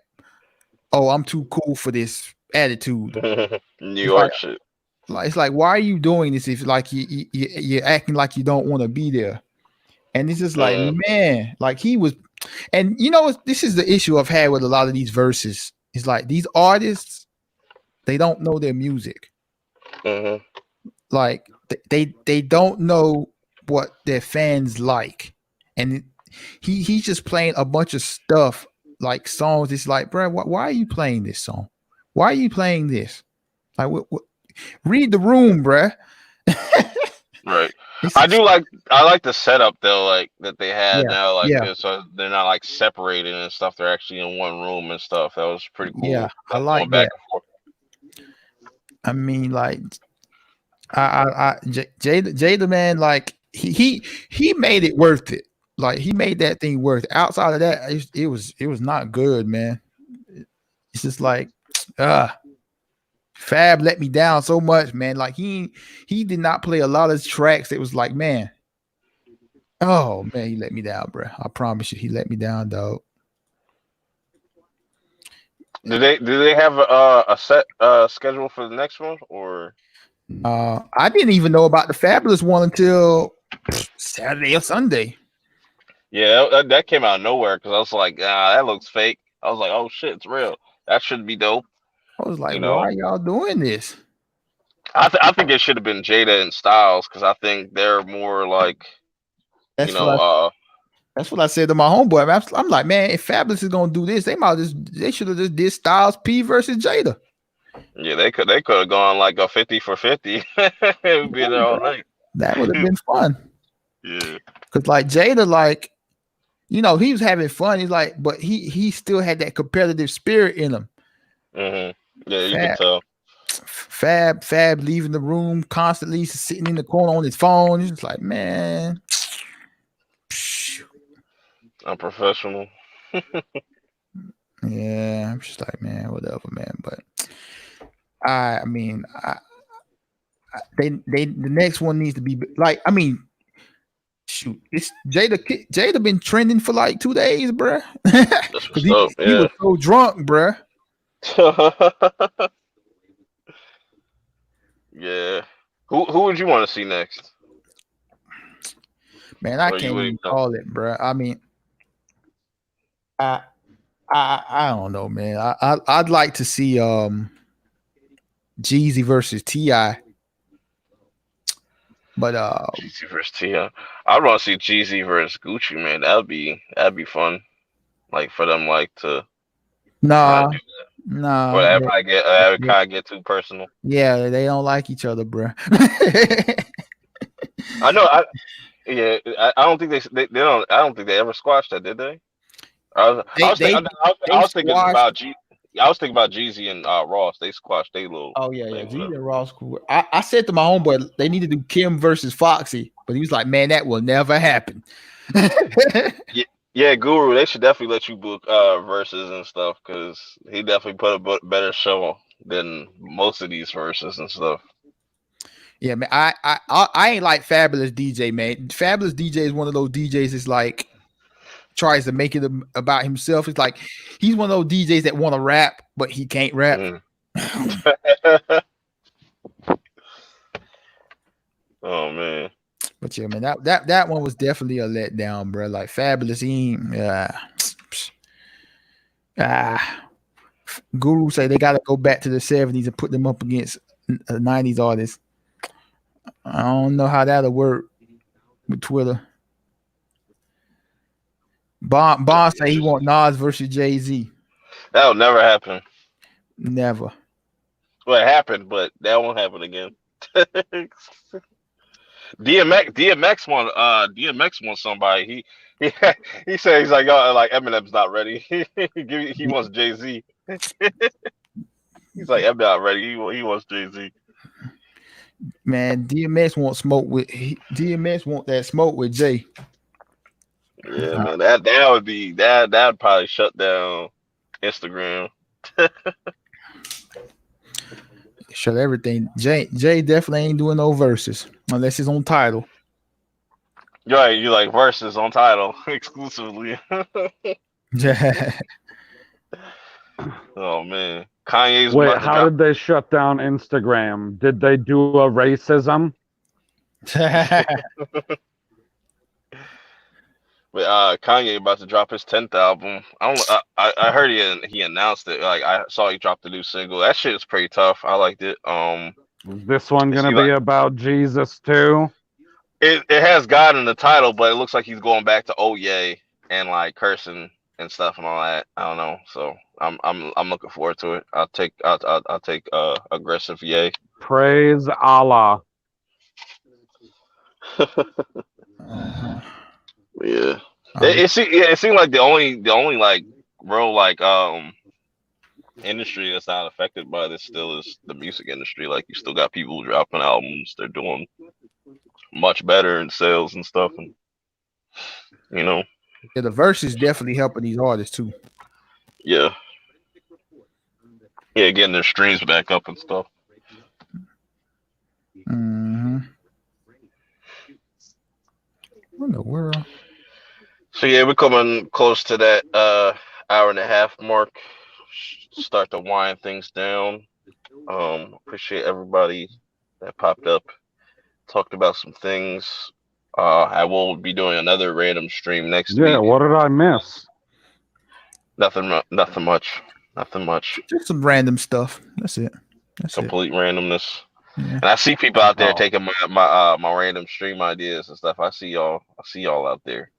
oh, I'm too cool for this attitude.
New
It's like
York shit.
it's like, why are you doing this if like you're acting like you don't want to be there? And it's just like, man, like he was, and you know, this is the issue I've had with a lot of these verses. It's like these artists, they don't know their music.
Mm-hmm.
Like they don't know what their fans like, and he's just playing a bunch of stuff like songs. It's like, bro, why are you playing this song? Why are you playing this? Like, read the room, bro.
Right. I like the setup though, like that they had
Yeah,
now, like
yeah,
so they're not like separated and stuff. They're actually in one room and stuff. That was pretty
yeah.
cool.
I
Like
like
going back
that.
and forth.
I mean, like, Jada, man, like he made it worth it. Like he made that thing worth it. Outside of that, it was not good, man. It's just like, Fab let me down so much, man. Like he did not play a lot of tracks. It was like, man, oh man, he let me down, bro. I promise you, he let me down, dog.
Do they have a set schedule for the next one or?
I didn't even know about the Fabulous one until Saturday or Sunday.
Yeah, that came out of nowhere because I was like, that looks fake. I was like, oh shit, it's real. That should be dope.
I was like,
You
why
know,
are y'all doing this?
I think it should have been Jada and Styles because I think they're more like, you
That's what
know,
I That's what I said to my homeboy. I'm like, man, if Fabulous is gonna do this, they should have just did Styles P versus Jada.
yeah, they could have gone like a 50 for 50. It would be there all night.
That would have been fun.
Yeah.
Cause like Jada, like, you know, he was having fun. He's like, but he still had that competitive spirit in him.
Mm-hmm. Yeah, you could
Fab,
tell.
Fab leaving the room constantly, sitting in the corner on his phone. He's just like, man,
Unprofessional.
yeah. I'm just like, man, whatever, man. But I mean, the next one needs to be like, I mean, shoot, it's Jada been trending for like 2 days, bruh.
That's
Because
what's up.
he was
Yeah.
so drunk, bruh.
Yeah. Who would you want to see next?
Man, I
Or you
can't
would
even
even
call it, bruh. I mean, I I don't know, man. I'd like to see Jeezy versus Ti, but
Jeezy versus Tia. I'd want to see Jeezy versus Gucci, man. That'd be fun. Like for them, like to kind of
nah,
do, or
nah,
that kind of get too personal.
yeah, they don't like each other, bruh.
I know. Yeah. I don't think they don't. I don't think they ever squashed that, did they?
they they
I
they
was thinking
squashed.
about I was thinking about Jeezy and Ross. They squashed they little
Oh yeah, yeah.
thing,
Jeezy
whatever.
and Ross cool. I said to my homeboy they need to do Kim versus Foxy, but he was like, man, that will never happen.
Yeah, yeah, Guru. They should definitely let you book verses and stuff because he definitely put a better show than most of these verses and stuff.
Yeah, man. I ain't like Fabulous DJ, man. Fabulous DJ is one of those DJs that's like tries to make it about himself. It's like he's one of those DJs that want to rap, but he can't rap.
Mm. Oh man.
But yeah, man, that one was definitely a letdown, bro. Like Fabulous, Guru say they got to go back to the 70s and put them up against 90s artists. I don't know how that'll work. with Twitter. Bond say he want Nas versus Jay-Z.
That'll never happen.
Never.
Well, it happened, but that won't happen again. DMX wants somebody. He he said he's like, yo, like Eminem's not ready. He wants Jay-Z. He's like, I'm not ready. He wants Jay-Z.
Man, DMX want smoke with DMX want that smoke with Jay.
Yeah, man. That would be that'd probably shut down Instagram.
Shut everything. Jay definitely ain't doing no verses unless it's on title.
Right, you like verses on title exclusively. Oh man, Kanye's.
Wait, how did they shut down Instagram? Did they do a racism?
But Kanye about to drop his 10th album. I heard he announced it. Like I saw he dropped a new single. That shit is pretty tough. I liked it.
Is this one gonna be about Jesus too?
It has God in the title, but it looks like he's going back to oh yay and like cursing and stuff and all that. I don't know. So I'm looking forward to it. I'll take aggressive yay.
Praise Allah.
Yeah. It seemed like the only like real like industry that's not affected by this still is the music industry. Like you still got people dropping albums, they're doing much better in sales and stuff, and you know.
Yeah, the verse is definitely helping these artists too.
Yeah. Yeah, getting their streams back up and stuff.
Mm-hmm. What in the world?
So yeah, we're coming close to that hour and a half mark. Start to wind things down. Appreciate everybody that popped up, talked about some things. I will be doing another random stream next week.
Yeah, what did I miss?
Nothing much.
Just some random stuff. That's it.
Complete randomness.
Yeah.
And I see people out there taking my random stream ideas and stuff. I see y'all out there.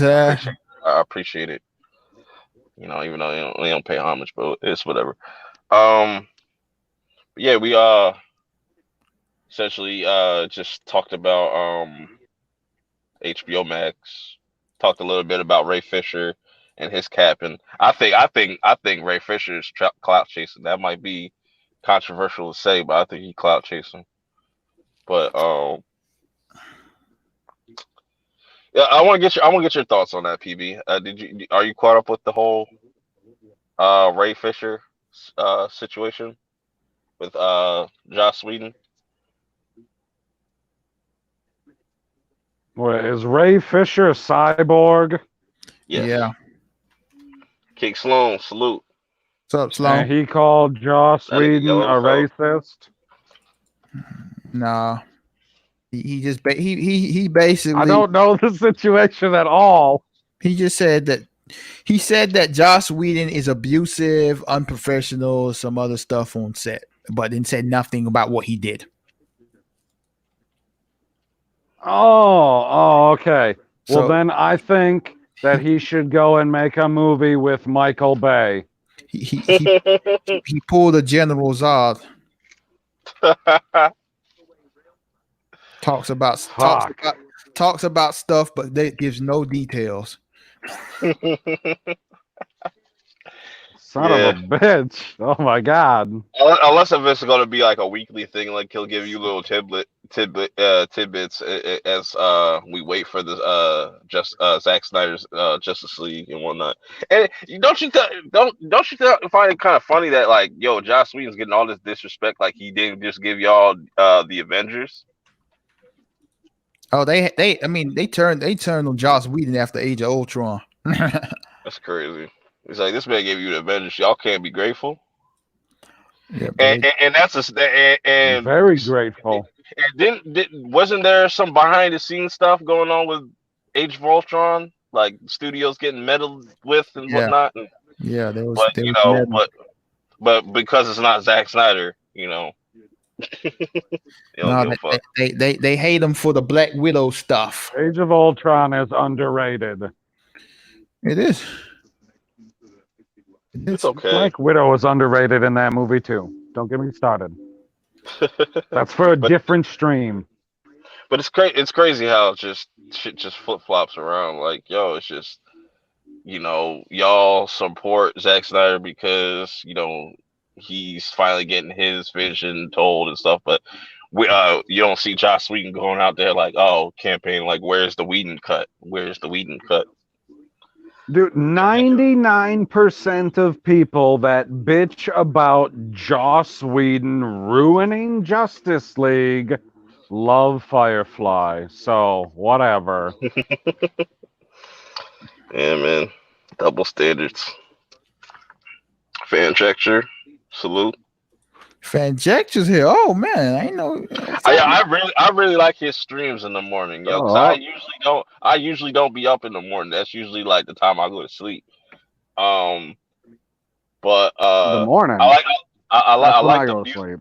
I appreciate it. You know, even though they don't pay homage, but it's whatever. Yeah, we essentially just talked about HBO Max. Talked a little bit about Ray Fisher and his cap, and I think Ray Fisher is clout chasing. That might be controversial to say, but I think he clout chasing. But yeah, I want to get your thoughts on that, PB. Are you caught up with the whole Ray Fisher situation with Joss Whedon?
Wait, is Ray Fisher a cyborg?
Yes.
Yeah.
King Sloan, salute.
What's up, Sloan?
And he called Joss Whedon a racist?
Nah. He just he basically.
I don't know the situation at all.
He just said that Joss Whedon is abusive, unprofessional, some other stuff on set, but then said nothing about what he did.
Oh, okay. Well,
So,
then I think that he should go and make a movie with Michael Bay.
He pulled a General Zod. Talks about stuff, but they gives no details.
Son of a bitch! Oh my god!
Unless if it's going to be like a weekly thing, like he'll give you little tidbits as we wait for the Zack Snyder's Justice League and whatnot. And don't you find it kind of funny that like Joss Whedon's getting all this disrespect, like he didn't just give y'all the Avengers?
Oh, they turned on Joss Whedon after Age of Ultron.
That's crazy. It's like this man gave you the Avengers. Y'all can't be grateful.
Yeah,
and that's and
very grateful.
And wasn't there some behind the scenes stuff going on with Age of Ultron, like studios getting meddled with and whatnot? And,
yeah, there was.
But but because it's not Zack Snyder, They don't
No,
give a fuck.
they hate him for the Black Widow stuff.
Age of Ultron is underrated.
It is. It
It's
is.
okay.
Black Widow was underrated in that movie too. Don't get me started. That's for a
But
different stream.
but it's crazy how just shit just flip flops around. Like, yo, it's just, y'all support Zack Snyder because, he's finally getting his vision told and stuff, but you don't see Joss Whedon going out there like, oh, campaign, like, where's the Whedon cut? Where's the Whedon cut?
Dude, 99% of people that bitch about Joss Whedon ruining Justice League love Firefly. So, whatever.
Yeah, man. Double standards. Fan Fanjecture. Salute.
Fanjecture's here. Oh man, I ain't know.
I really like his streams in the morning, yo. Cause
Oh,
I usually don't be up in the morning. That's usually like the time I go to sleep. Um, but
the
I
morning.
like I
That's when
like
I
the
go to
music.
sleep.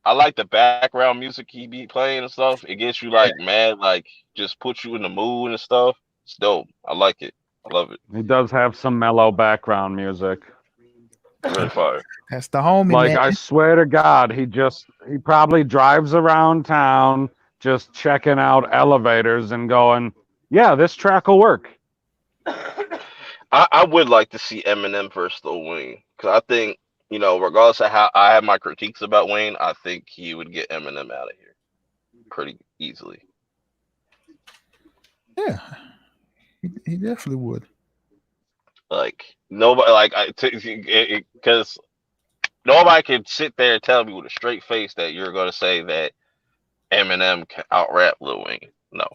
I like the background music he be playing and stuff. It gets you like mad, like just puts you in the mood and stuff. It's dope. I like it. I love it.
He does have some mellow background music.
Really fire.
That's the homie,
Like,
man.
I swear to God, he probably drives around town just checking out elevators and going, yeah, this track will work.
I would like to see Eminem versus Lil Wayne because I think, regardless of how I have my critiques about Wayne, I think he would get Eminem out of here pretty easily.
Yeah, he definitely would.
Like nobody, like because nobody can sit there and tell me with a straight face that you're going to say that Eminem can out rap Lil Wayne. No,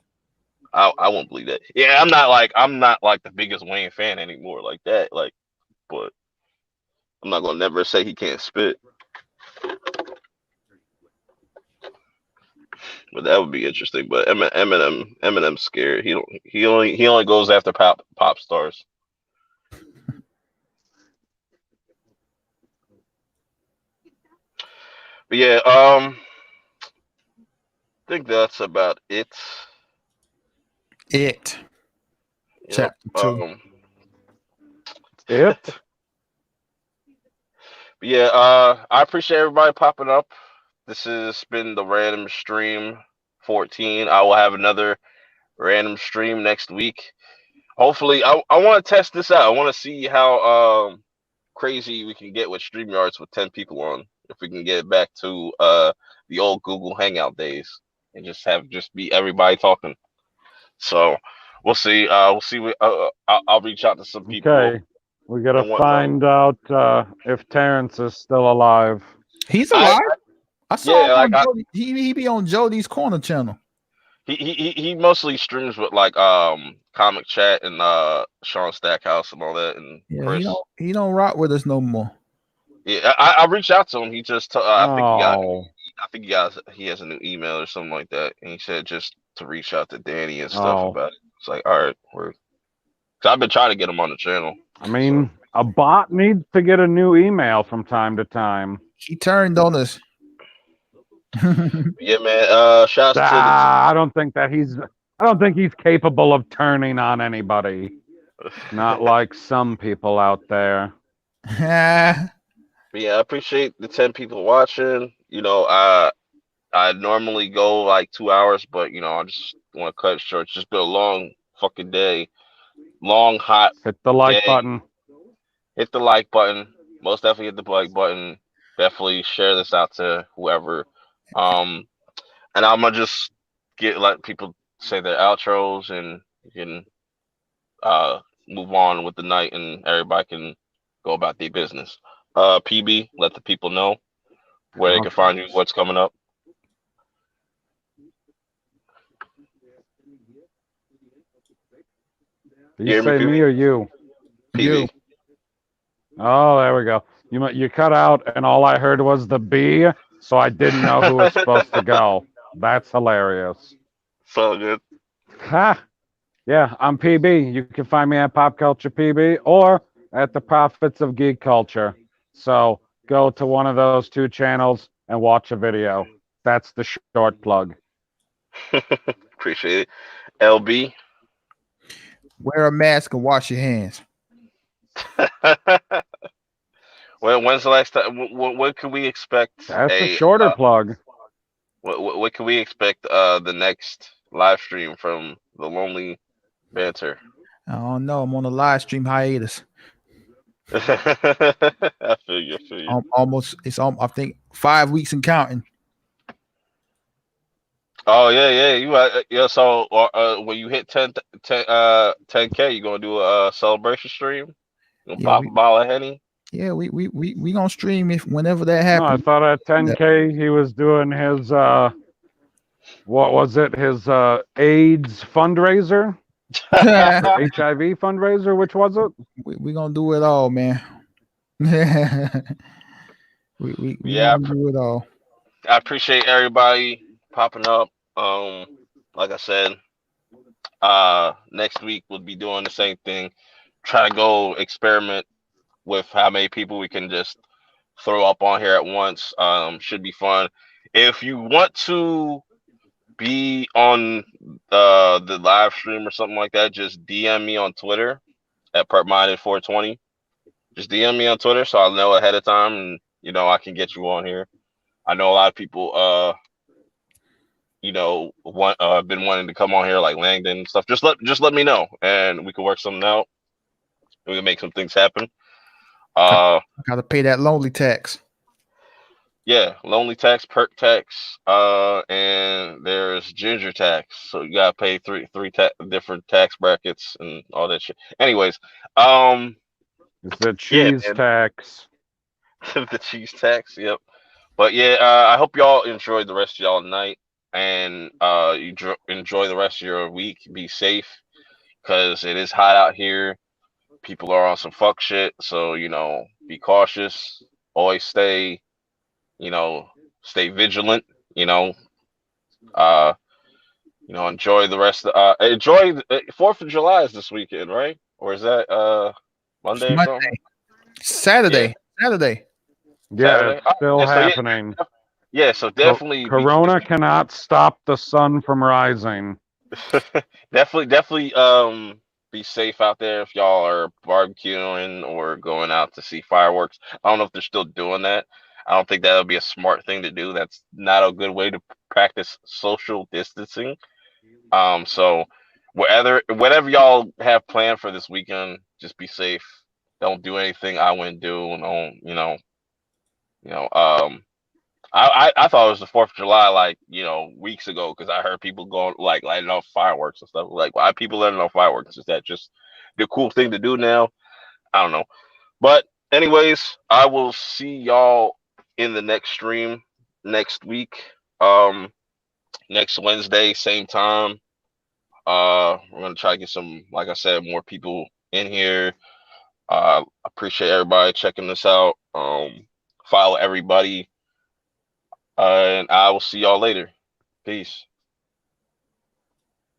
I won't believe that. Yeah, I'm not like the biggest Wayne fan anymore, like that. Like, but I'm not gonna never say he can't spit. But that would be interesting. But Eminem's scared. He only goes after pop stars. But yeah, I think that's about it.
It.
Yep.
Chapter 2.
It?
But yeah, I appreciate everybody popping up. This has been the Random Stream 14. I will have another random stream next week. Hopefully, I want to test this out. I want to see how crazy we can get with StreamYards with 10 people on. If we can get back to the old Google Hangout days and just be everybody talking. So we'll see. We'll see. I'll reach out to some people.
Okay. We got to find out if Terrence is still alive.
He's alive. I saw him on Jody. He be on Jody's Corner channel.
He mostly streams with like Comic Chat and Sean Stackhouse and all that, and
Yeah,
Chris.
He don't rock with us no more.
Yeah, I reached out to him. He just I think he has a new email or something like that, and he said just to reach out to Danny and stuff about it. It's like, all right, cause I've been trying to get him on the channel.
I mean, a bot needs to get a new email from time to time.
He turned on us.
Yeah, man. Shouts to
I don't think he's capable of turning on anybody. Not like some people out there.
Yeah, I appreciate the 10 people watching. I normally go like 2 hours, but I just want to cut it short. It's just been a long fucking day. Long, hot.
Hit the like button.
Hit the like button. Most definitely hit the like button. Definitely share this out to whoever. And I'm gonna just let people say their outros, and you can move on with the night, and everybody can go about their business. PB, let the people know where they can find you, what's coming up.
Did you say me or you?
PB.
Oh, there we go. You cut out, and all I heard was the B, so I didn't know who was supposed to go. That's hilarious.
So good.
Ha! Yeah, I'm PB. You can find me at Pop Culture PB or at the Prophets of Geek Culture. So go to one of those two channels and watch a video. That's the short plug.
Appreciate it. LB.
Wear a mask and wash your hands.
When's the last time? What can we expect?
That's a shorter plug.
What can we expect? The next live stream from the Lonely Banter.
I don't know. I'm on a live stream hiatus.
I feel you. I feel you.
Almost. I think 5 weeks and counting.
Oh yeah. Yeah. So when you hit 10K, you gonna do a celebration stream? You gonna
Yeah,
pop a bottle of Henny?
yeah. We gonna stream if whenever that
No, I
happens.
thought at 10K he was doing his what was it? His AIDS fundraiser, HIV fundraiser. Which was it?
we gonna do it all, man. we
Yeah,
gonna do it all.
I appreciate everybody popping up. Like I said, next week we'll be doing the same thing. Try to go experiment with how many people we can just throw up on here at once. Should be fun. If you want to be on the live stream or something like that, just DM me on Twitter at PURP420. Just DM me on Twitter so I'll know ahead of time, and I can get you on here. I know a lot of people been wanting to come on here, like Langdon and stuff. Just let me know, and we can work something out. We can make some things happen.
Gotta pay that lonely tax.
Yeah, lonely tax, perk tax, and there's ginger tax. So you gotta pay three different tax brackets and all that shit. Anyways,
It's the cheese tax.
the cheese tax. Yep. But yeah, I hope y'all enjoyed the rest of y'all night, and you enjoy the rest of your week. Be safe, because it is hot out here. People are on some fuck shit, so be cautious. Always stay vigilant. You know, uh, enjoy the rest. Enjoy 4th of July is this weekend, right? Or is that Monday or something?
Saturday.
Yeah,
Saturday?
it's still
So
happening.
yeah, so definitely
Corona cannot stop the sun from rising.
definitely be safe out there if y'all are barbecuing or going out to see fireworks. I don't know if they're still doing that. I don't think that would be a smart thing to do. That's not a good way to practice social distancing. So whatever y'all have planned for this weekend, just be safe. Don't do anything I wouldn't do. Don't I thought it was the 4th of July, like, weeks ago, because I heard people going, like, lighting off fireworks and stuff. Like, why people letting off fireworks? Is that just the cool thing to do now? I don't know. But anyways, I will see y'all in the next stream next week. Next Wednesday, same time. We're gonna try to get some, like I said, more people in here. Appreciate everybody checking this out. Follow everybody. And I will see y'all later. Peace.